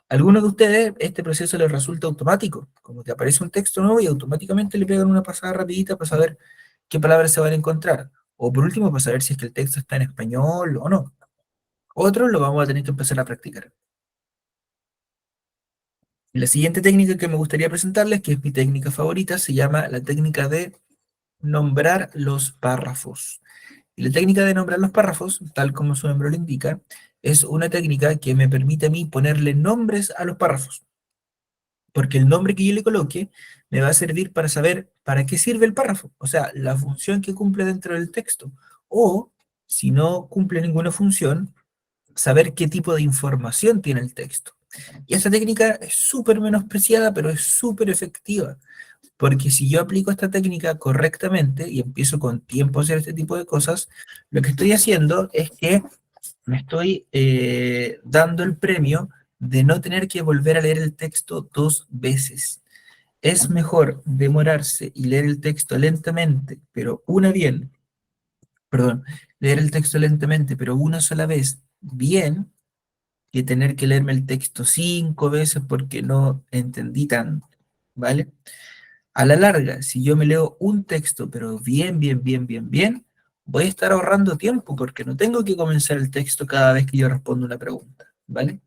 A algunos de ustedes este proceso les resulta automático, como que aparece un texto nuevo y automáticamente le pegan una pasada rapidita para saber qué palabras se van a encontrar. O por último, para saber si es que el texto está en español o no. Otros lo vamos a tener que empezar a practicar. La siguiente técnica que me gustaría presentarles, que es mi técnica favorita, se llama la técnica de nombrar los párrafos. Y la técnica de nombrar los párrafos, tal como su nombre lo indica, es una técnica que me permite a mí ponerle nombres a los párrafos. Porque el nombre que yo le coloque me va a servir para saber para qué sirve el párrafo, o sea, la función que cumple dentro del texto. O, si no cumple ninguna función, saber qué tipo de información tiene el texto. Y esta técnica es súper menospreciada, pero es súper efectiva, Porque si yo aplico esta técnica correctamente y empiezo con tiempo a hacer este tipo de cosas, lo que estoy haciendo es que me estoy dando el premio de no tener que volver a leer el texto 2 veces. Es mejor demorarse y leer el texto lentamente, pero leer el texto lentamente, pero una sola vez, bien, que tener que leerme el texto 5 veces porque no entendí tanto, ¿vale? A la larga, si yo me leo un texto, pero bien, voy a estar ahorrando tiempo porque no tengo que comenzar el texto cada vez que yo respondo una pregunta, ¿vale?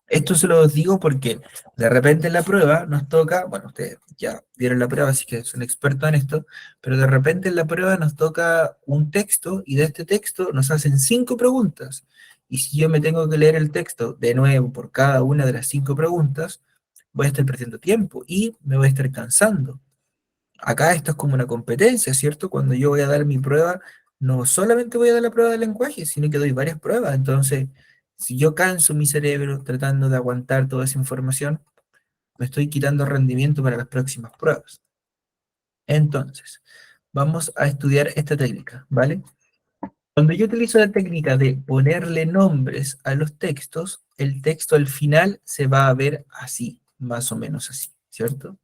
Esto se lo digo porque de repente en la prueba nos toca, bueno, ustedes ya vieron la prueba, así que son expertos en esto, pero de repente en la prueba nos toca un texto y de este texto nos hacen 5 preguntas. Y si yo me tengo que leer el texto de nuevo por cada una de las 5 preguntas, voy a estar perdiendo tiempo y me voy a estar cansando. Acá esto es como una competencia, ¿cierto? Cuando yo voy a dar mi prueba, no solamente voy a dar la prueba de lenguaje, sino que doy varias pruebas. Entonces, si yo canso mi cerebro tratando de aguantar toda esa información, me estoy quitando rendimiento para las próximas pruebas. Entonces, vamos a estudiar esta técnica, ¿vale? Cuando yo utilizo la técnica de ponerle nombres a los textos, el texto al final se va a ver así, más o menos así, ¿cierto?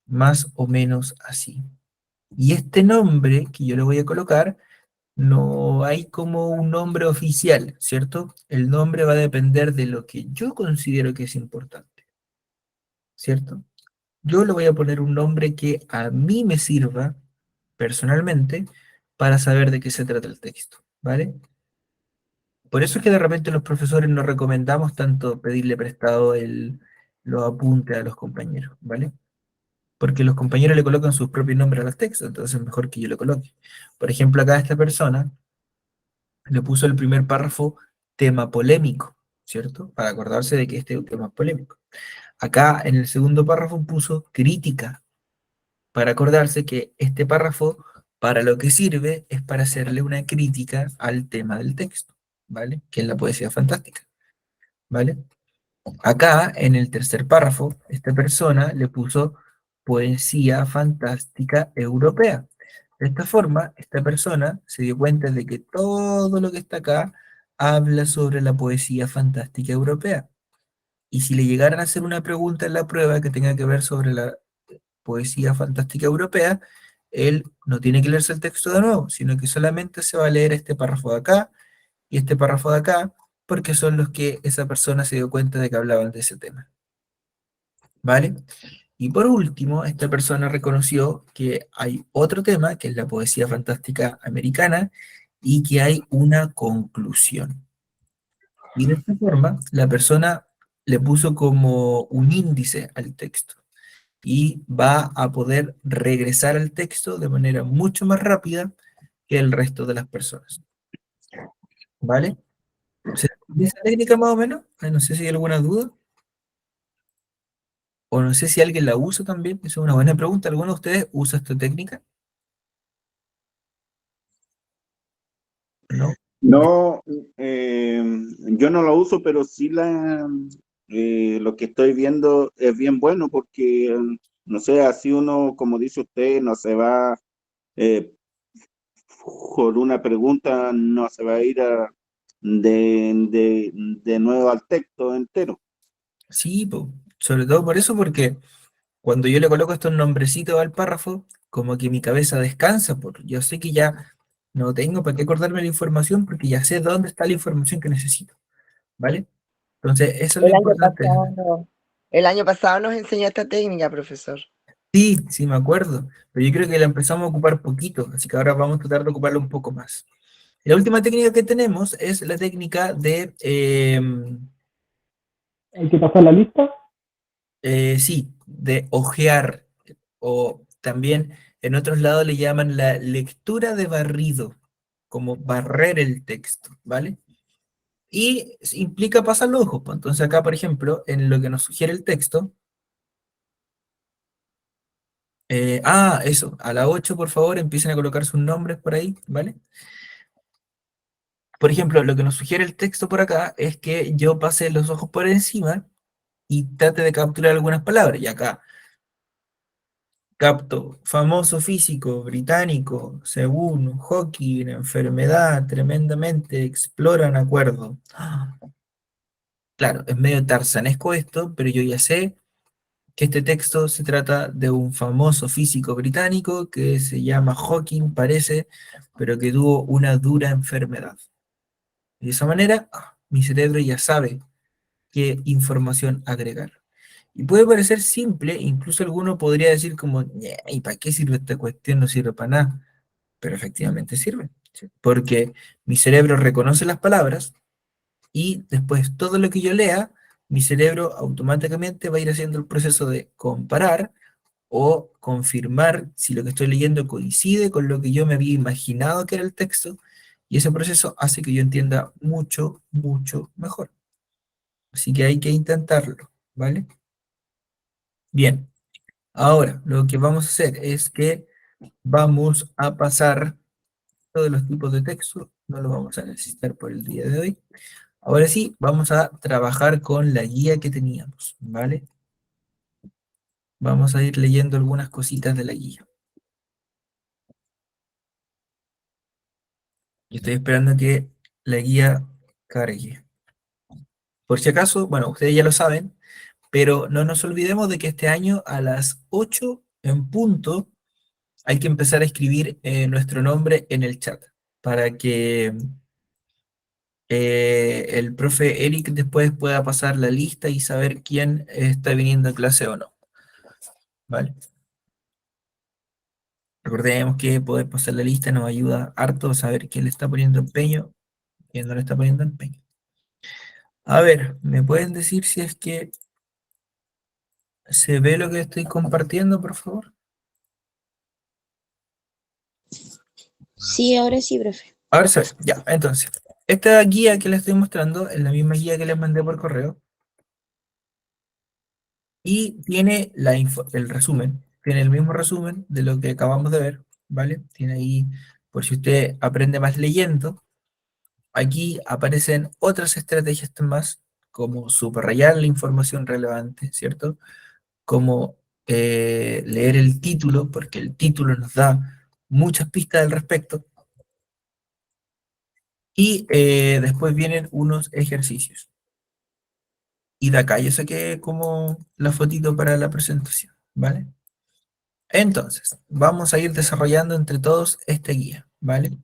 Más o menos así. Y este nombre que yo le voy a colocar, no hay como un nombre oficial, ¿cierto? El nombre va a depender de lo que yo considero que es importante, ¿cierto? Yo le voy a poner un nombre que a mí me sirva personalmente para saber de qué se trata el texto, ¿vale? Por eso es que de repente los profesores no recomendamos tanto pedirle prestado los apuntes a los compañeros, ¿vale? Porque los compañeros le colocan sus propios nombres a los textos, entonces es mejor que yo le coloque. Por ejemplo, acá esta persona le puso el primer párrafo tema polémico, ¿cierto? Para acordarse de que este es un tema polémico. Acá en el segundo párrafo puso crítica, para acordarse que este párrafo para lo que sirve es para hacerle una crítica al tema del texto, ¿vale? Que es la poesía fantástica, ¿vale? Acá, en el tercer párrafo, esta persona le puso poesía fantástica europea. De esta forma, esta persona se dio cuenta de que todo lo que está acá habla sobre la poesía fantástica europea. Y si le llegaran a hacer una pregunta en la prueba que tenga que ver sobre la poesía fantástica europea, él no tiene que leerse el texto de nuevo, sino que solamente se va a leer este párrafo de acá y este párrafo de acá, porque son los que esa persona se dio cuenta de que hablaban de ese tema. ¿Vale? Y por último, esta persona reconoció que hay otro tema, que es la poesía fantástica americana, y que hay una conclusión. Y de esta forma, la persona le puso como un índice al texto, y va a poder regresar al texto de manera mucho más rápida que el resto de las personas. ¿Vale? ¿Se entiende esa técnica más o menos? Ay, no sé si hay alguna duda. O no sé si alguien la usa también. Esa es una buena pregunta. ¿Alguno de ustedes usa esta técnica? ¿No? No, yo no lo uso, pero sí lo que estoy viendo es bien bueno porque, no sé, así uno, como dice usted, no se va eh, por una pregunta, no se va a ir de nuevo al texto entero. Sí, sobre todo por eso, porque cuando yo le coloco estos nombrecitos al párrafo, como que mi cabeza descansa, porque yo sé que ya no tengo para qué acordarme la información, porque ya sé dónde está la información que necesito, ¿vale? Entonces, eso es lo importante. El año pasado nos enseñó esta técnica, profesor. Sí, sí, me acuerdo, pero yo creo que la empezamos a ocupar poquito, así que ahora vamos a tratar de ocuparla un poco más. Y la última técnica que tenemos es la técnica de, ¿Hay que pasar la lista? sí, de ojear, o también en otros lados le llaman la lectura de barrido, como barrer el texto, ¿vale? Y implica pasar los ojos, pues. Entonces acá, por ejemplo, en lo que nos sugiere el texto, eso, a la 8, por favor, empiecen a colocar sus nombres por ahí, ¿vale? Por ejemplo, lo que nos sugiere el texto por acá es que yo pase los ojos por encima y trate de capturar algunas palabras. Y acá capto, famoso físico británico, según Hawking, enfermedad tremendamente, exploran acuerdo. Claro, es medio tarzanesco esto, pero yo ya sé que este texto se trata de un famoso físico británico que se llama Hawking, parece, pero que tuvo una dura enfermedad. De esa manera, mi cerebro ya sabe qué información agregar. Y puede parecer simple, incluso alguno podría decir como, "Ñe, ¿y para qué sirve esta cuestión? No sirve para nada". Pero efectivamente sirve, ¿sí? Porque mi cerebro reconoce las palabras y después todo lo que yo lea, mi cerebro automáticamente va a ir haciendo el proceso de comparar o confirmar si lo que estoy leyendo coincide con lo que yo me había imaginado que era el texto, y ese proceso hace que yo entienda mucho, mucho mejor. Así que hay que intentarlo, ¿vale? Bien, ahora lo que vamos a hacer es que vamos a pasar todos los tipos de texto, no los vamos a necesitar por el día de hoy. Ahora sí, vamos a trabajar con la guía que teníamos, ¿vale? Vamos a ir leyendo algunas cositas de la guía. Yo estoy esperando que la guía cargue. Por si acaso, bueno, ustedes ya lo saben, pero no nos olvidemos de que este año a las 8 en punto hay que empezar a escribir nuestro nombre en el chat para que el profe Eric después pueda pasar la lista y saber quién está viniendo a clase o no. ¿Vale? Recordemos que poder pasar la lista nos ayuda harto a saber quién le está poniendo empeño, quién no le está poniendo empeño. A ver, ¿me pueden decir si es que se ve lo que estoy compartiendo, por favor? Sí, ahora sí, profe. Ahora se ve, ya, entonces. Esta guía que les estoy mostrando es la misma guía que les mandé por correo. Y tiene el resumen, tiene el mismo resumen de lo que acabamos de ver, ¿vale? Tiene ahí, por si usted aprende más leyendo, aquí aparecen otras estrategias más, como subrayar la información relevante, ¿cierto? Como leer el título, porque el título nos da muchas pistas al respecto. Y después vienen unos ejercicios. Y de acá yo saqué como la fotito para la presentación, ¿vale? Entonces, vamos a ir desarrollando entre todos esta guía, ¿vale?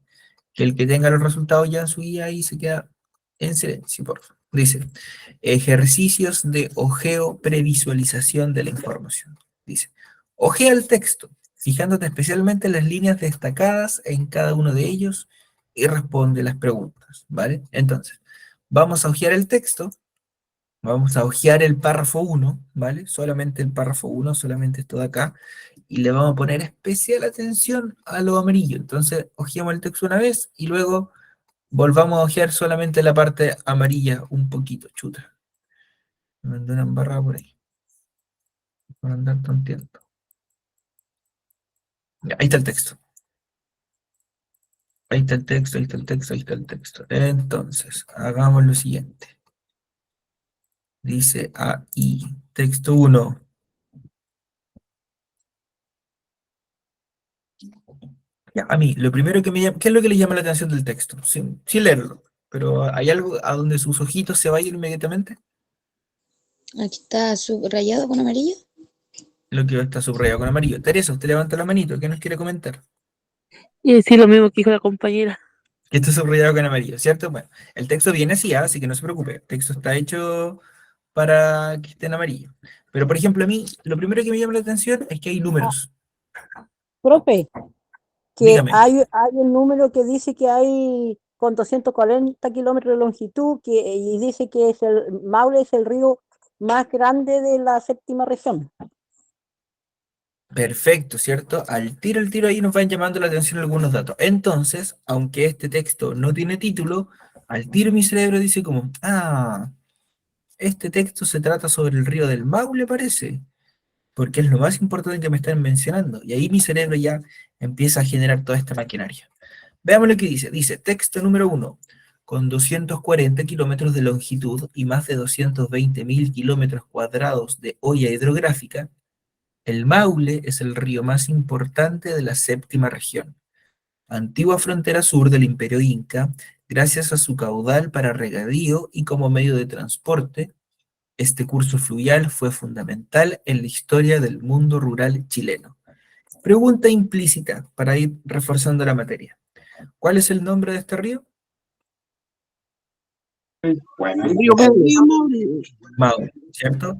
Que el que tenga los resultados ya en su guía ahí se queda en silencio, por favor. Dice, ejercicios de ojeo previsualización de la información. Dice, ojea el texto, fijándote especialmente en las líneas destacadas en cada uno de ellos y responde las preguntas, ¿vale? Entonces, vamos a ojear el texto. Vamos a hojear el párrafo 1, ¿vale? Solamente el párrafo 1, solamente esto de acá. Y le vamos a poner especial atención a lo amarillo. Entonces, hojeamos el texto una vez y luego volvamos a hojear solamente la parte amarilla un poquito, chuta. Me mandó una embarrada por ahí. Por andar tonteando. Ya, ahí está el texto. Ahí está el texto, ahí está el texto, ahí está el texto. Entonces, hagamos lo siguiente. Dice ahí, texto 1. Ya, a mí, lo primero que me llama, ¿qué es lo que le llama la atención del texto? Sin leerlo, pero ¿hay algo a donde sus ojitos se vayan inmediatamente? Aquí está subrayado con amarillo. Lo que está subrayado con amarillo. Teresa, usted levanta la manito, ¿qué nos quiere comentar? Y decir lo mismo que dijo la compañera. Que está subrayado con amarillo, ¿cierto? Bueno, el texto viene así, así que no se preocupe. El texto está hecho para que esté en amarillo. Pero, por ejemplo, a mí, lo primero que me llama la atención es que hay números. Profe, que Dígame. hay un número que dice que hay con 240 kilómetros de longitud y dice que el Maule es el río más grande de la séptima región. Perfecto, ¿cierto? Al tiro ahí nos van llamando la atención algunos datos. Entonces, aunque este texto no tiene título, al tiro mi cerebro dice como, este texto se trata sobre el río del Maule, parece, porque es lo más importante que me están mencionando. Y ahí mi cerebro ya empieza a generar toda esta maquinaria. Veamos lo que dice. Dice, texto número 1, con 240 kilómetros de longitud y más de 220.000 kilómetros cuadrados de hoya hidrográfica, El Maule es el río más importante de la séptima región, antigua frontera sur del Imperio Inca, gracias a su caudal para regadío y como medio de transporte. Este curso fluvial fue fundamental en la historia del mundo rural chileno. Pregunta implícita para ir reforzando la materia. ¿Cuál es el nombre de este río? Bueno, El río Maule. Maule, ¿cierto?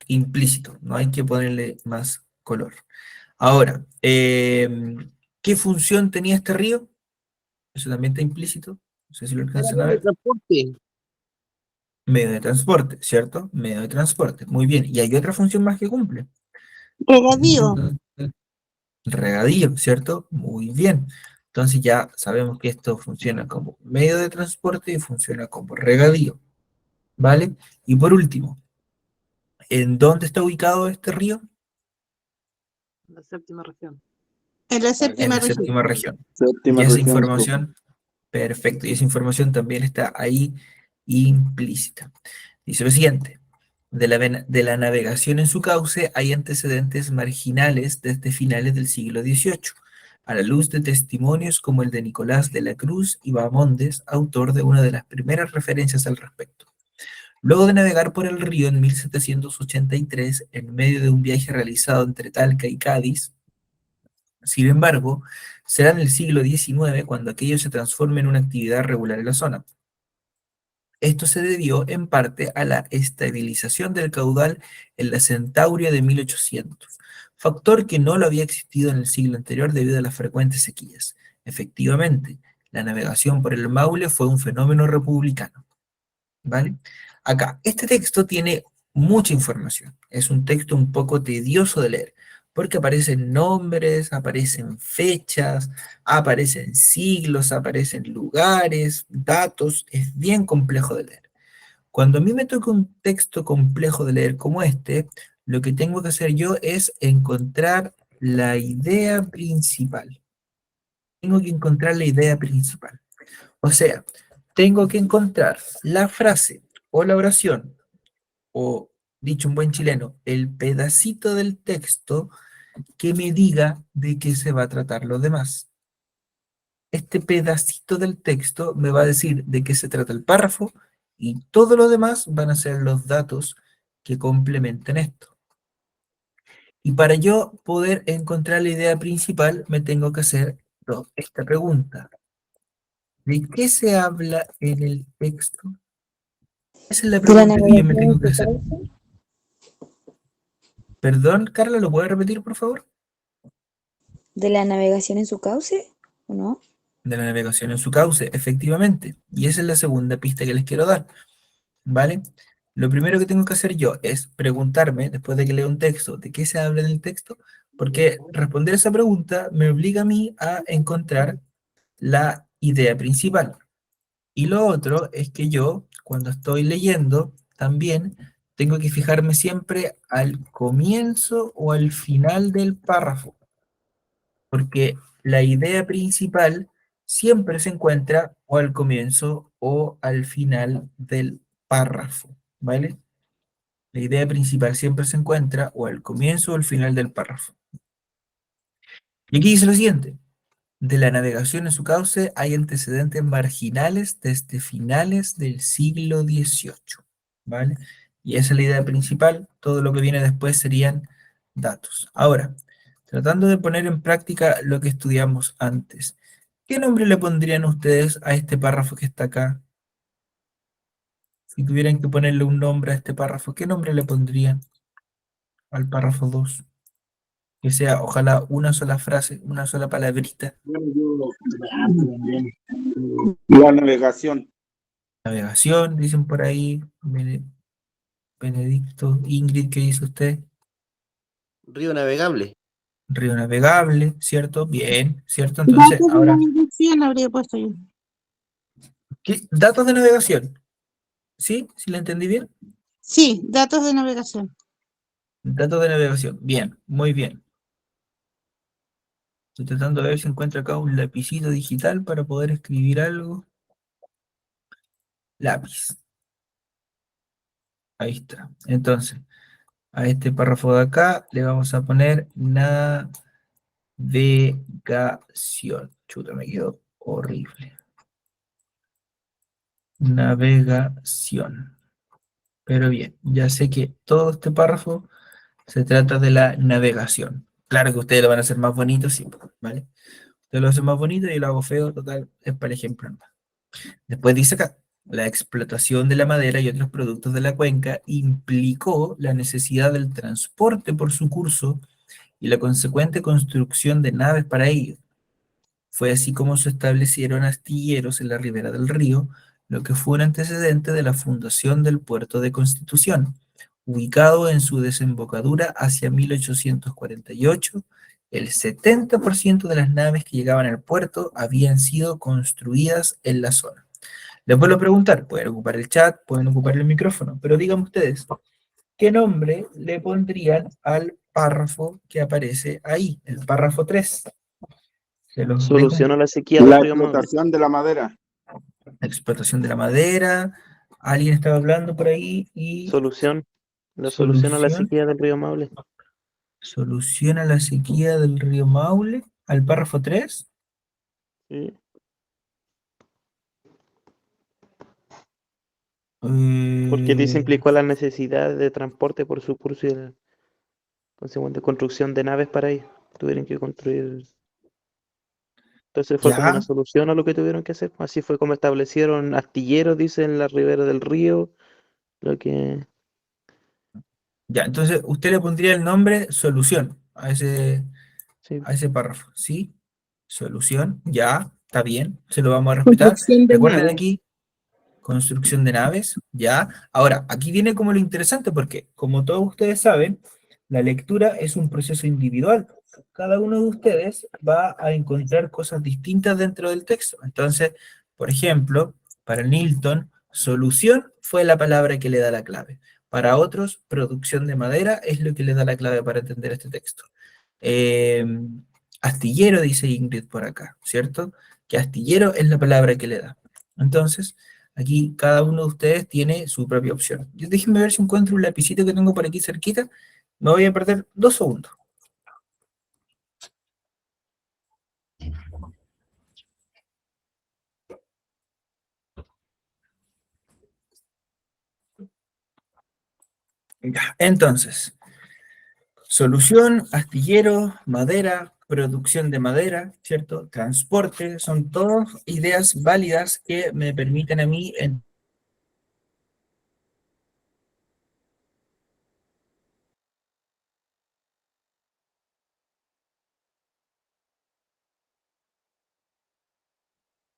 Implícito, no hay que ponerle más color. Ahora, ¿qué función tenía este río? Eso también está implícito. No sé si lo alcanzan a ver. transporte. Medio de transporte, ¿cierto? Medio de transporte. Muy bien. Y hay otra función más que cumple. Regadío. Regadío, ¿cierto? Muy bien. Entonces ya sabemos que esto funciona como medio de transporte y funciona como regadío, ¿vale? Y por último, ¿en dónde está ubicado este río? La séptima región. En la En séptima la región. séptima región. séptima Y esa región. información, perfecto, y esa información también está ahí implícita. Dice lo siguiente. De la navegación en su cauce hay antecedentes marginales desde finales del siglo XVIII, a la luz de testimonios como el de Nicolás de la Cruz y Bahamondes, autor de una de las primeras referencias al respecto. Luego de navegar por el río en 1783, en medio de un viaje realizado entre Talca y Cádiz, sin embargo, será en el siglo XIX cuando aquello se transforme en una actividad regular en la zona. Esto se debió en parte a la estabilización del caudal en la Centauria de 1800, factor que no lo había existido en el siglo anterior debido a las frecuentes sequías. Efectivamente, la navegación por el Maule fue un fenómeno republicano, ¿vale? Acá, este texto tiene mucha información, es un texto un poco tedioso de leer, porque aparecen nombres, aparecen fechas, aparecen siglos, aparecen lugares, datos, es bien complejo de leer. Cuando a mí me toca un texto complejo de leer como este, lo que tengo que hacer yo es encontrar la idea principal. Tengo que encontrar la idea principal. O sea, tengo que encontrar la frase o la oración, o dicho en buen chileno, el pedacito del texto que me diga de qué se va a tratar lo demás. Este pedacito del texto me va a decir de qué se trata el párrafo y todo lo demás van a ser los datos que complementen esto. Y para yo poder encontrar la idea principal, me tengo que hacer esta pregunta. ¿De qué se habla en el texto? Esa es la De la pregunta que yo me navegación tengo en que su hacer. cauce. Perdón, Carla, ¿lo puedes repetir, por favor? De la navegación en su cauce, ¿o no? De la navegación en su cauce, efectivamente. Y esa es la segunda pista que les quiero dar, ¿vale? Lo primero que tengo que hacer yo es preguntarme, después de que leo un texto, de qué se habla en el texto, porque responder esa pregunta me obliga a mí a encontrar la idea principal. Y lo otro es que yo, cuando estoy leyendo, también tengo que fijarme siempre al comienzo o al final del párrafo, porque la idea principal siempre se encuentra o al comienzo o al final del párrafo, ¿vale? La idea principal siempre se encuentra o al comienzo o al final del párrafo. Y aquí dice lo siguiente. De la navegación en su cauce hay antecedentes marginales desde finales del siglo XVIII, ¿vale? Y esa es la idea principal, todo lo que viene después serían datos. Ahora, tratando de poner en práctica lo que estudiamos antes, ¿qué nombre le pondrían ustedes a este párrafo que está acá? Si tuvieran que ponerle un nombre a este párrafo, ¿qué nombre le pondrían al párrafo 2? Que sea, ojalá, una sola frase, una sola palabrita. La navegación. Navegación, dicen por ahí. Benedicto, Ingrid, ¿qué dice usted? Río navegable. Río navegable, ¿cierto? Bien, ¿cierto? Entonces, Datos de ahora, navegación habría puesto yo. datos de navegación. ¿Sí? ¿Sí la entendí bien? Sí, datos de navegación. Datos de navegación. Bien, muy bien. Estoy tratando de ver si encuentro acá un lapicito digital para poder escribir algo. Lápiz. Ahí está. Entonces, A este párrafo de acá le vamos a poner navegación. Chuta, me quedó horrible. Navegación. Pero bien, ya sé que todo este párrafo se trata de la navegación. Claro que ustedes lo van a hacer más bonito, sí, ¿vale? Ustedes lo hacen más bonito y yo lo hago feo, total, es para el ejemplo nomás. Después dice acá, la explotación de la madera y otros productos de la cuenca implicó la necesidad del transporte por su curso y la consecuente construcción de naves para ello. Fue así como se establecieron astilleros en la ribera del río, lo que fue un antecedente de la fundación del puerto de Constitución. Ubicado en su desembocadura hacia 1848, el 70% de las naves que llegaban al puerto habían sido construidas en la zona. Les vuelvo a preguntar, pueden ocupar el chat, pueden ocupar el micrófono, pero díganme ustedes, ¿qué nombre le pondrían al párrafo que aparece ahí, el párrafo 3? Se los dejo. Solución a la sequía del La río Maule. explotación de la madera. Explotación de la madera, alguien estaba hablando por ahí y Solución. La solución a la Solución. sequía del río Maule. solución a la sequía del río Maule, al párrafo 3. Sí. Porque dice implicó la necesidad de transporte por su curso y la consecuente construcción de naves para ello. Tuvieron que construir. Entonces fue como Ya. una solución a lo que tuvieron que hacer. Así fue como establecieron astilleros, dice, en la ribera del río. Lo que. Ya, entonces usted le pondría el nombre solución a ese Sí. párrafo, ¿sí? Solución, ya, está bien, se lo vamos a respetar. Construcción de Recuerden naves. aquí, construcción de naves, ya. Ahora, aquí viene como lo interesante porque, como todos ustedes saben, la lectura es un proceso individual. Cada uno de ustedes va a encontrar cosas distintas dentro del texto. Entonces, por ejemplo, para Nilton, solución fue la palabra que le da la clave. Para otros, producción de madera es lo que le da la clave para entender este texto. Astillero, dice Ingrid por acá, ¿cierto? Que astillero es la palabra que le da. Entonces, aquí cada uno de ustedes tiene su propia opción. Déjenme ver si encuentro un lapicito que tengo por aquí cerquita. Me voy a perder 2 segundos. Ya, entonces, solución, astillero, madera, producción de madera, ¿cierto? Transporte, son todas ideas válidas que me permiten a mí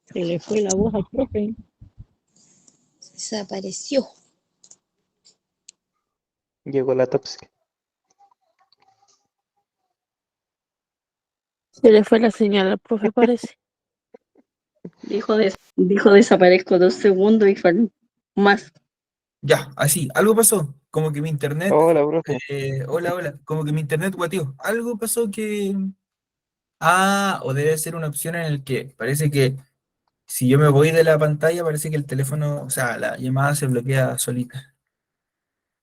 Se le fue la voz al profe. Desapareció. Llegó la tóxica. Se le fue la señal al profe, parece. Dijo desaparezco 2 segundos y fueron más. Ya, así, algo pasó, como que mi internet, Hola, profe. hola, como que mi internet guateó, algo pasó que, o debe ser una opción en el que parece que si yo me voy de la pantalla, parece que el teléfono, o sea, la llamada se bloquea solita.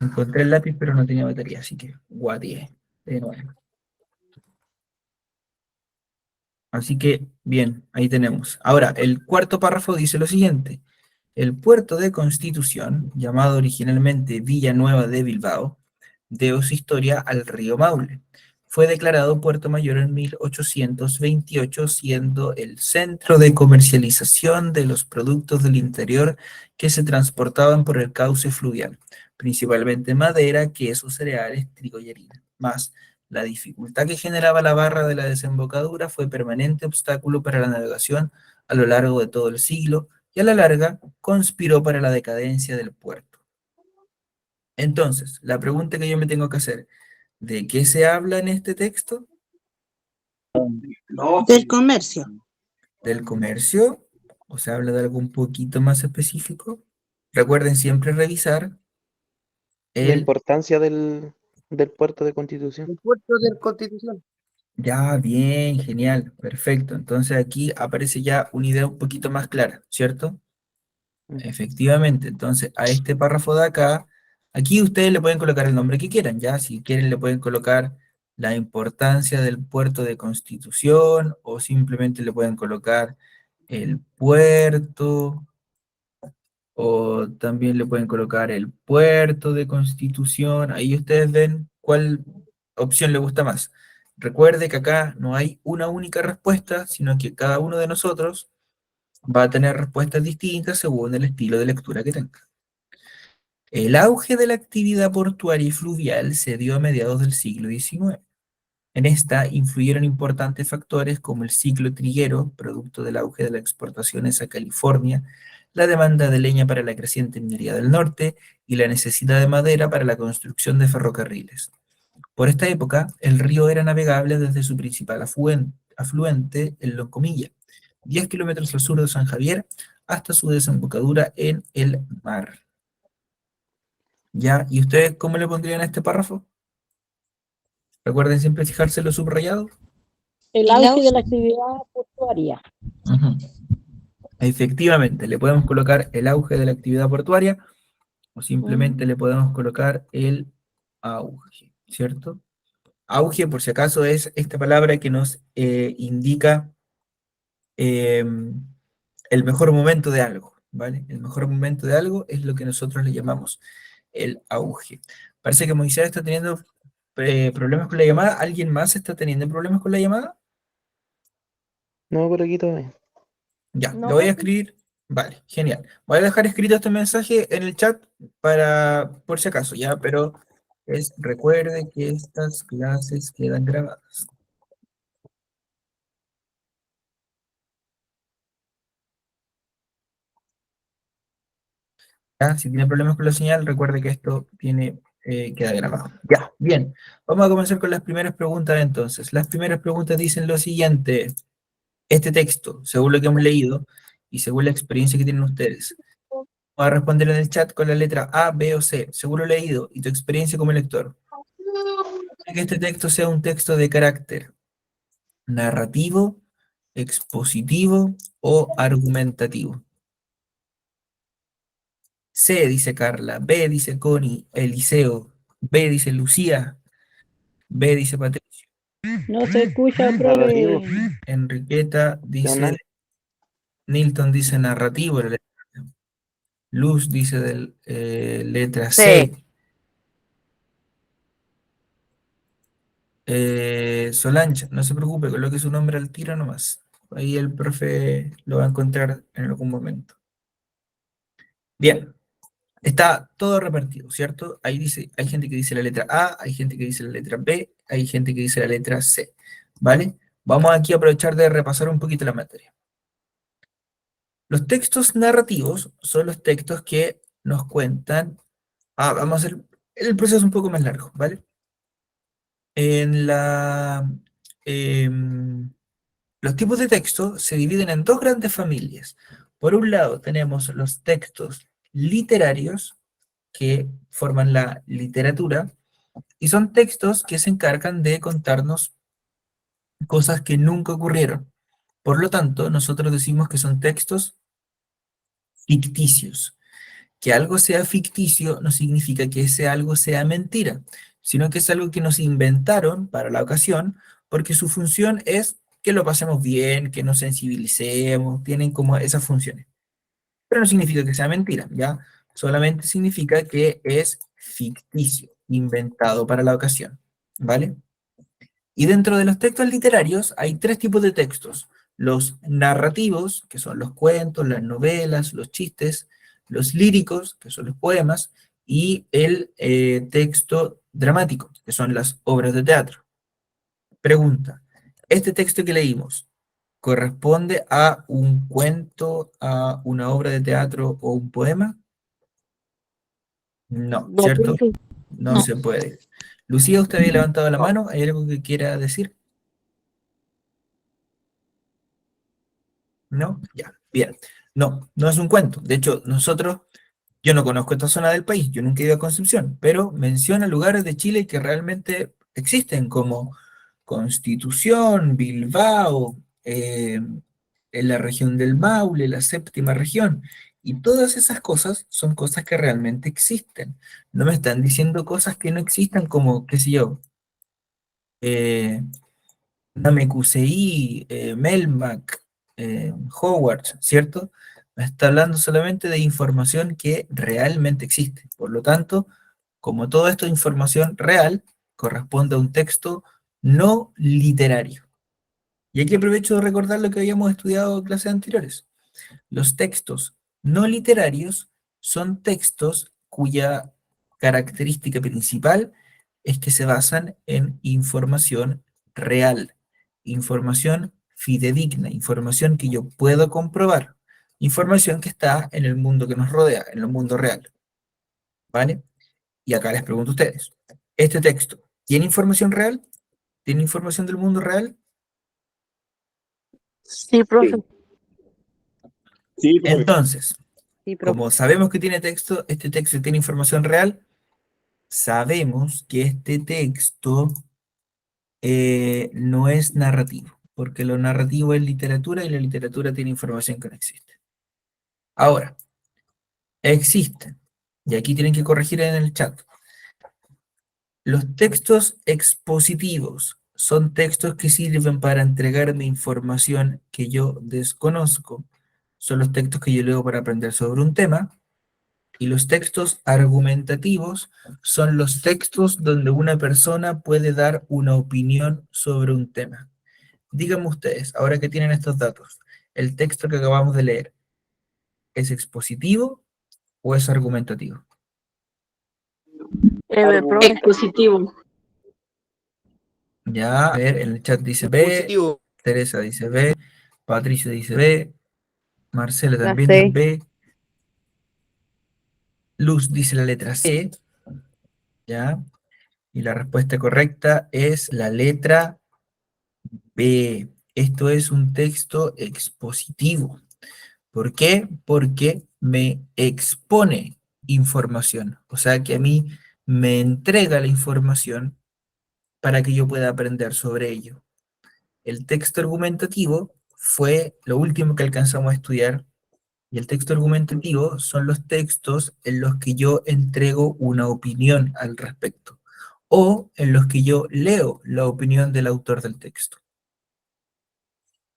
Encontré el lápiz, pero no tenía batería, así que guateé de nuevo. Así que, bien, ahí tenemos. Ahora, el cuarto párrafo dice lo siguiente. El puerto de Constitución, llamado originalmente Villanueva de Bilbao, debe su historia al río Maule. Fue declarado puerto mayor en 1828, siendo el centro de comercialización de los productos del interior que se transportaban por el cauce fluvial, principalmente madera, quesos, cereales, trigo y harina. Más, la dificultad que generaba la barra de la desembocadura fue permanente obstáculo para la navegación a lo largo de todo el siglo, y a la larga conspiró para la decadencia del puerto. Entonces, la pregunta que yo me tengo que hacer, ¿de qué se habla en este texto? Del comercio. ¿Del comercio? ¿O se habla de algo un poquito más específico? Recuerden siempre revisar La importancia del puerto de Constitución. El puerto de Constitución. Ya, bien, genial, perfecto. Entonces aquí aparece ya una idea un poquito más clara, ¿cierto? Efectivamente, entonces a este párrafo de acá Aquí ustedes le pueden colocar el nombre que quieran, ¿ya? Si quieren le pueden colocar la importancia del puerto de Constitución o simplemente le pueden colocar el puerto o también le pueden colocar el puerto de Constitución. Ahí ustedes ven cuál opción le gusta más. Recuerde que acá no hay una única respuesta, sino que cada uno de nosotros va a tener respuestas distintas según el estilo de lectura que tenga. El auge de la actividad portuaria y fluvial se dio a mediados del siglo XIX. En esta influyeron importantes factores como el ciclo triguero, producto del auge de las exportaciones a California, la demanda de leña para la creciente minería del norte y la necesidad de madera para la construcción de ferrocarriles. Por esta época, el río era navegable desde su principal afluente, el Loncomilla, 10 kilómetros al sur de San Javier, hasta su desembocadura en el mar. ¿Ya? ¿Y ustedes cómo le pondrían a este párrafo? Recuerden siempre fijarse en lo subrayado. El auge de la actividad portuaria. Ujú. Efectivamente, le podemos colocar el auge de la actividad portuaria o simplemente le podemos colocar el auge, ¿cierto? Auge, por si acaso, es esta palabra que nos indica el mejor momento de algo, ¿vale? El mejor momento de algo es lo que nosotros le llamamos el auge. Parece que Moisés está teniendo problemas con la llamada. ¿Alguien más está teniendo problemas con la llamada? No, por aquí todavía. Ya, No, lo voy a profe. escribir. Vale, genial. Voy a dejar escrito este mensaje en el chat por si acaso, ¿ya? Pero recuerde que estas clases quedan grabadas. ¿Ya? Si tiene problemas con la señal, recuerde que esto queda grabado. Ya, bien. Vamos a comenzar con las primeras preguntas entonces. Las primeras preguntas dicen lo siguiente. Este texto, según lo que hemos leído y según la experiencia que tienen ustedes, va a responder en el chat con la letra A, B o C, según lo leído y tu experiencia como lector. Que este texto sea un texto de carácter narrativo, expositivo o argumentativo. C, dice Carla, B, dice Connie, Eliseo, B, dice Lucía, B, dice Patricio, No se escucha, Narrativo. profe. Enriqueta dice, Canal. Nilton dice narrativo, Luz dice letra Sí. C. Solange, no se preocupe, coloque su nombre al tiro nomás. Ahí el profe lo va a encontrar en algún momento. Bien, está todo repartido, ¿cierto? Ahí dice, hay gente que dice la letra A, hay gente que dice la letra B, hay gente que dice la letra C, ¿vale? Vamos aquí a aprovechar de repasar un poquito la materia. Los textos narrativos son los textos que nos cuentan. Vamos a hacer el proceso un poco más largo, ¿vale? Los tipos de texto se dividen en dos grandes familias. Por un lado tenemos los textos literarios, que forman la literatura, y son textos que se encargan de contarnos cosas que nunca ocurrieron. Por lo tanto, nosotros decimos que son textos ficticios. Que algo sea ficticio no significa que ese algo sea mentira, sino que es algo que nos inventaron para la ocasión, porque su función es que lo pasemos bien, que nos sensibilicemos, tienen como esas funciones. Pero no significa que sea mentira, ¿ya? Solamente significa que es ficticio, inventado para la ocasión, ¿vale? Y dentro de los textos literarios hay tres tipos de textos. Los narrativos, que son los cuentos, las novelas, los chistes, los líricos, que son los poemas, y el texto dramático, que son las obras de teatro. Pregunta, ¿este texto que leímos corresponde a un cuento, a una obra de teatro o un poema? No, No, ¿cierto? profe. No se puede. Lucía, usted había levantado la mano, ¿hay algo que quiera decir? ¿No? Ya, bien. No, no es un cuento. De hecho, yo no conozco esta zona del país, yo nunca he ido a Concepción, pero menciona lugares de Chile que realmente existen, como Constitución, Bilbao, en la región del Maule, la séptima región, Y todas esas cosas son cosas que realmente existen. No me están diciendo cosas que no existan como, qué sé yo, eh, Namekusei, Melmac, Hogwarts, ¿cierto? Me está hablando solamente de información que realmente existe. Por lo tanto, como todo esto es información real, corresponde a un texto no literario. Y aquí aprovecho de recordar lo que habíamos estudiado en clases anteriores. Los textos no literarios son textos cuya característica principal es que se basan en información real, información fidedigna, información que yo puedo comprobar, información que está en el mundo que nos rodea, en el mundo real. ¿Vale? Y acá les pregunto a ustedes, ¿este texto tiene información real? ¿Tiene información del mundo real? Sí, profe. Sí, profe. Entonces, Sí, profe. como sabemos que tiene texto, este texto tiene información real, sabemos que este texto no es narrativo, porque lo narrativo es literatura y la literatura tiene información que no existe. Ahora, existen, y aquí tienen que corregir en el chat, los textos expositivos son textos que sirven para entregarme información que yo desconozco, son los textos que yo leo para aprender sobre un tema. Y los textos argumentativos son los textos donde una persona puede dar una opinión sobre un tema. Díganme ustedes, ahora que tienen estos datos, ¿el texto que acabamos de leer es expositivo o es argumentativo? Profe. Expositivo. Ya, a ver, en el chat dice B, Positivo. Teresa dice B, Patricio dice B, Marcela La también C. dice B, Luz dice la letra C, ¿ya? Y la respuesta correcta es la letra B. Esto es un texto expositivo. ¿Por qué? Porque me expone información. O sea que a mí me entrega la información para que yo pueda aprender sobre ello. El texto argumentativo fue lo último que alcanzamos a estudiar. Y el texto argumentativo son los textos en los que yo entrego una opinión al respecto. O en los que yo leo la opinión del autor del texto.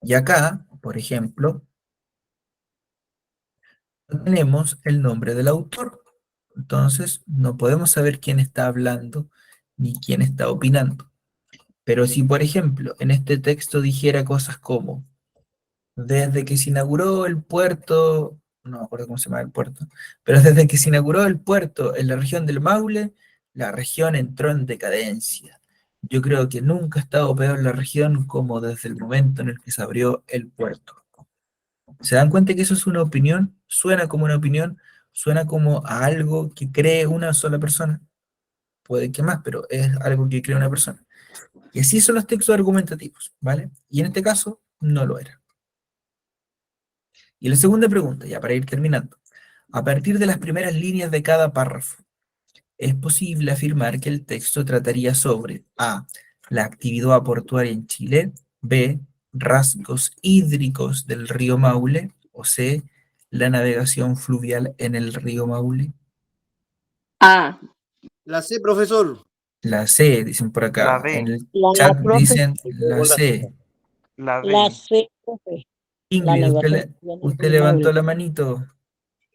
Y acá, por ejemplo, no tenemos el nombre del autor. Entonces, no podemos saber quién está hablando ni quién está opinando. Pero si, por ejemplo, en este texto dijera cosas como, desde que se inauguró el puerto, no me acuerdo cómo se llama el puerto, pero desde que se inauguró el puerto en la región del Maule, la región entró en decadencia. Yo creo que nunca ha estado peor la región como desde el momento en el que se abrió el puerto. ¿Se dan cuenta que eso es una opinión? Suena como una opinión, suena como a algo que cree una sola persona. Puede que más, pero es algo que cree una persona. Y así son los textos argumentativos, ¿vale? Y en este caso, no lo era. Y la segunda pregunta, ya para ir terminando. A partir de las primeras líneas de cada párrafo, es posible afirmar que el texto trataría sobre A, la actividad portuaria en Chile, B, rasgos hídricos del río Maule, o C, la navegación fluvial en el río Maule. A. La C, profesor. La C, dicen por acá. La B. En el La chat profe. dicen la C. La La B. C, profe. La Ingrid, navegación usted levantó la manito.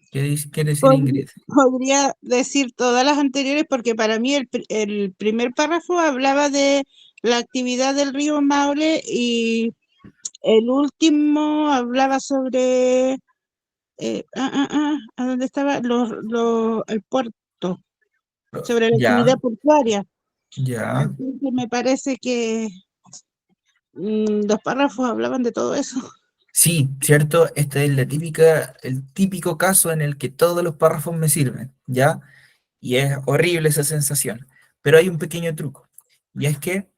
¿Qué quiere decir Ingrid? Podría decir todas las anteriores porque para mí el primer párrafo hablaba de la actividad del río Maule y el último hablaba sobre ¿a dónde estaba? El puerto, sobre la Ya, actividad portuaria. ya. Entonces me parece que los párrafos hablaban de todo eso. Sí, cierto, este es el típico caso en el que todos los párrafos me sirven, ¿ya? Y es horrible esa sensación. Pero hay un pequeño truco, y es que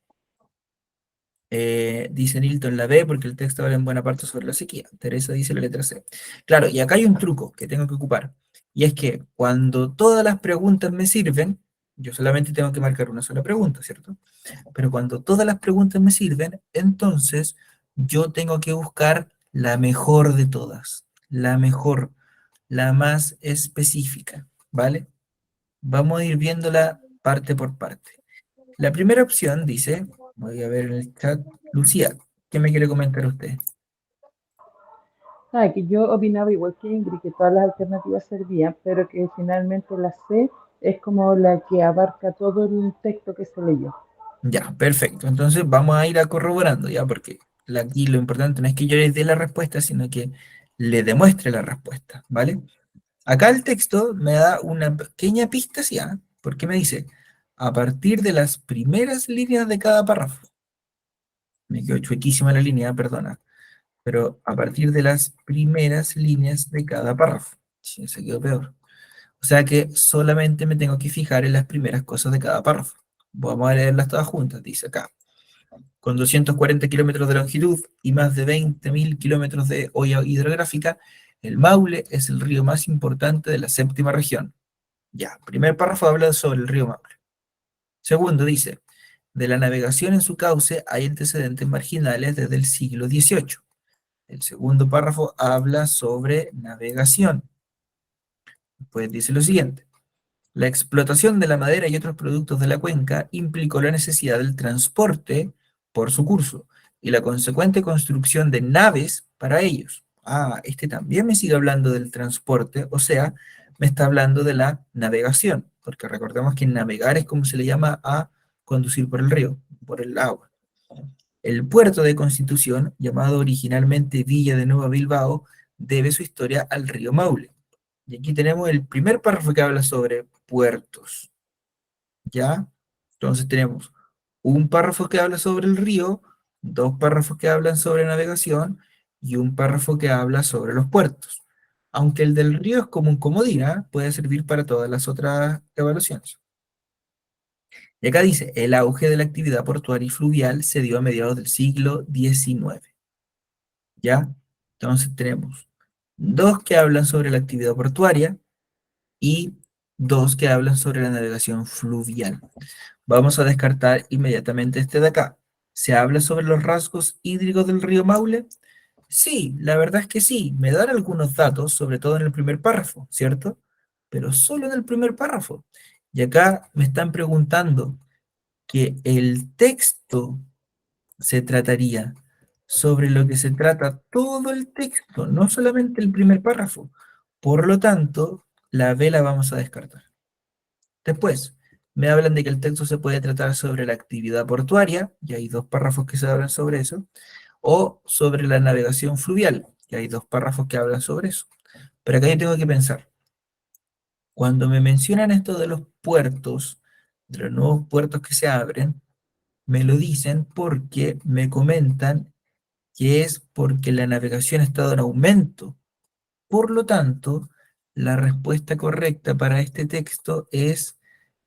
dice Nilton la B porque el texto habla en buena parte sobre la sequía. Teresa dice la letra C. Claro, y acá hay un truco que tengo que ocupar, y es que cuando todas las preguntas me sirven, yo solamente tengo que marcar una sola pregunta, ¿cierto? Pero cuando todas las preguntas me sirven, entonces yo tengo que buscar la mejor de todas, la mejor, la más específica, ¿vale? Vamos a ir viéndola parte por parte. La primera opción dice, voy a ver en el chat, Lucía, ¿qué me quiere comentar usted? Que yo opinaba igual que Ingrid, que todas las alternativas servían, pero que finalmente la C es como la que abarca todo el texto que se leyó. Ya, perfecto. Entonces vamos a ir a corroborando, ya, porque aquí lo importante no es que yo les dé la respuesta, sino que le demuestre la respuesta, ¿vale? Acá el texto me da una pequeña pista, ¿sí? Porque me dice, a partir de las primeras líneas de cada párrafo. Me quedó chuequísima la línea, perdona. Pero a partir de las primeras líneas de cada párrafo. Sí, se quedó peor. O sea que solamente me tengo que fijar en las primeras cosas de cada párrafo. Vamos a leerlas todas juntas, dice acá. Con 240 kilómetros de longitud y más de 20.000 kilómetros de hoya hidrográfica, el Maule es el río más importante de la séptima región. Ya, primer párrafo habla sobre el río Maule. Segundo dice, de la navegación en su cauce hay antecedentes marginales desde el siglo XVIII. El segundo párrafo habla sobre navegación. Pues dice lo siguiente. La explotación de la madera y otros productos de la cuenca implicó la necesidad del transporte por su curso y la consecuente construcción de naves para ellos. Este también me sigue hablando del transporte, o sea, me está hablando de la navegación, porque recordemos que navegar es como se le llama a conducir por el río, por el agua. El puerto de Constitución, llamado originalmente Villa de Nueva Bilbao, debe su historia al río Maule. Y aquí tenemos el primer párrafo que habla sobre puertos, ¿ya? Entonces tenemos un párrafo que habla sobre el río, dos párrafos que hablan sobre navegación y un párrafo que habla sobre los puertos. Aunque el del río es como un comodín, puede servir para todas las otras evaluaciones. Y acá dice, el auge de la actividad portuaria y fluvial se dio a mediados del siglo XIX. ¿Ya? Entonces tenemos dos que hablan sobre la actividad portuaria y dos que hablan sobre la navegación fluvial. Vamos a descartar inmediatamente este de acá. ¿Se habla sobre los rasgos hídricos del río Maule? Sí, la verdad es que sí. Me dan algunos datos, sobre todo en el primer párrafo, ¿cierto? Pero solo en el primer párrafo. Y acá me están preguntando que el texto se trataría sobre lo que se trata todo el texto, no solamente el primer párrafo. Por lo tanto, la B la vamos a descartar. Después, me hablan de que el texto se puede tratar sobre la actividad portuaria, y hay dos párrafos que se hablan sobre eso, o sobre la navegación fluvial, y hay dos párrafos que hablan sobre eso. Pero acá yo tengo que pensar, cuando me mencionan esto de los puertos, de los nuevos puertos que se abren, me lo dicen porque me comentan que es porque la navegación ha estado en aumento. Por lo tanto, la respuesta correcta para este texto es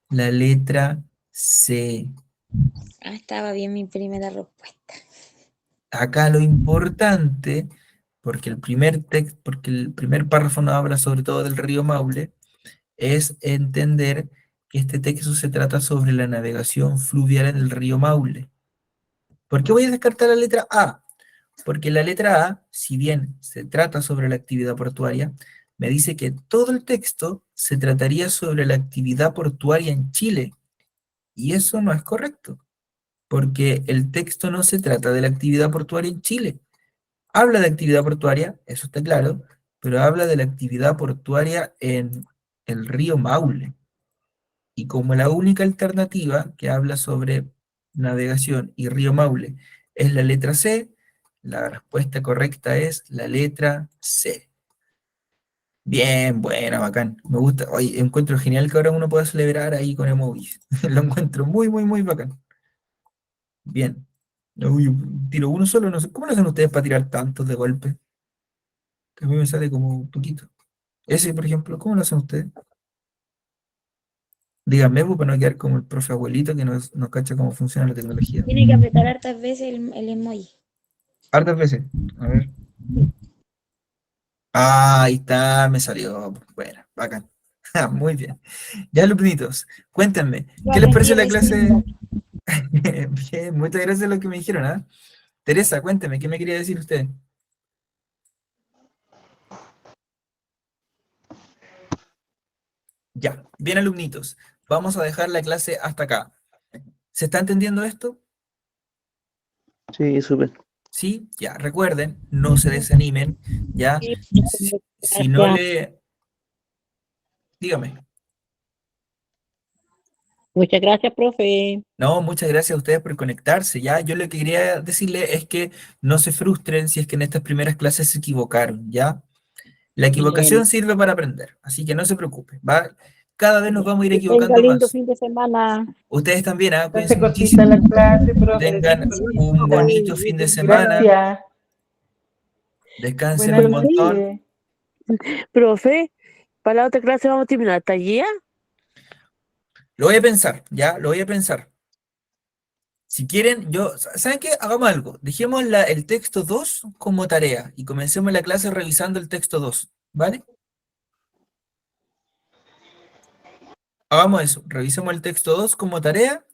la letra C. Estaba bien mi primera respuesta. Acá lo importante, porque el primer párrafo nos habla sobre todo del río Maule, es entender que este texto se trata sobre la navegación fluvial en el río Maule. ¿Por qué voy a descartar la letra A? Porque la letra A, si bien se trata sobre la actividad portuaria, me dice que todo el texto se trataría sobre la actividad portuaria en Chile. Y eso no es correcto, porque el texto no se trata de la actividad portuaria en Chile. Habla de actividad portuaria, eso está claro, pero habla de la actividad portuaria en el río Maule. Y como la única alternativa que habla sobre navegación y río Maule es la letra C, la respuesta correcta es la letra C. Bien, buena, bacán. Me gusta. Oye, encuentro genial que ahora uno pueda celebrar ahí con emojis. Lo encuentro muy, muy, muy bacán. Bien. Uy, tiro uno solo, no sé. ¿Cómo lo hacen ustedes para tirar tantos de golpe? Que a mí me sale como un poquito. Ese, por ejemplo, ¿cómo lo hacen ustedes? Díganme, pues, para no quedar como el profe abuelito que no cacha cómo funciona la tecnología. Tiene que apretar hartas veces el emoji. Hartas veces. A ver. Ahí está, me salió. Bueno, bacán. Muy bien. Ya, alumnitos, cuéntenme, ¿qué les pareció la clase? Bien, muchas gracias a lo que me dijeron, Teresa, cuénteme, ¿qué me quería decir usted? Ya, bien alumnitos, vamos a dejar la clase hasta acá. ¿Se está entendiendo esto? Sí, súper. Sí, ya, recuerden, no se desanimen, ya. Sí, Si no le... Dígame. muchas gracias, profe. No, muchas gracias a ustedes por conectarse, ya. Yo lo que quería decirle es que no se frustren si es que en estas primeras clases se equivocaron, ya. La equivocación Bien. sirve para aprender, así que no se preocupen, ¿va? Cada vez nos vamos a ir Que tenga equivocando lindo más. fin de semana. Ustedes también, ¿ah? Hace Cuídense cosita muchísimo. la clase, Que profe. tengan un bonito fin de semana. Gracias. Descansen Buenas un montón. noches. Profe, para la otra clase vamos a terminar tarea. Lo voy a pensar, ya, lo voy a pensar. Si quieren, ¿saben qué? Hagamos algo. Dejemos el texto 2 como tarea y comencemos la clase revisando el texto 2, ¿vale? Hagamos eso, revisemos el texto 2 como tarea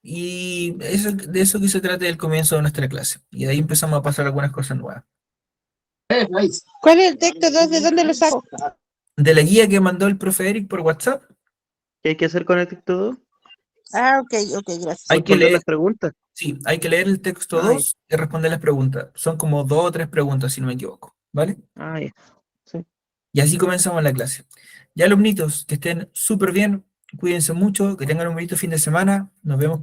y de eso que se trate el comienzo de nuestra clase. Y de ahí empezamos a pasar algunas cosas nuevas. ¿Cuál es el texto 2? ¿De dónde lo saco? De la guía que mandó el profe Eric por WhatsApp, ¿Qué hay que hacer con el texto 2? Ah, ok, gracias. hay que Responder leer, las preguntas. sí, hay que leer el texto Ay. 2 y responder las preguntas. Son como 2 o 3 preguntas, si no me equivoco, ¿vale? Ah, ya. Sí. Y así comenzamos la clase. Ya, alumnitos, que estén súper bien, cuídense mucho, que tengan un bonito fin de semana. Nos vemos.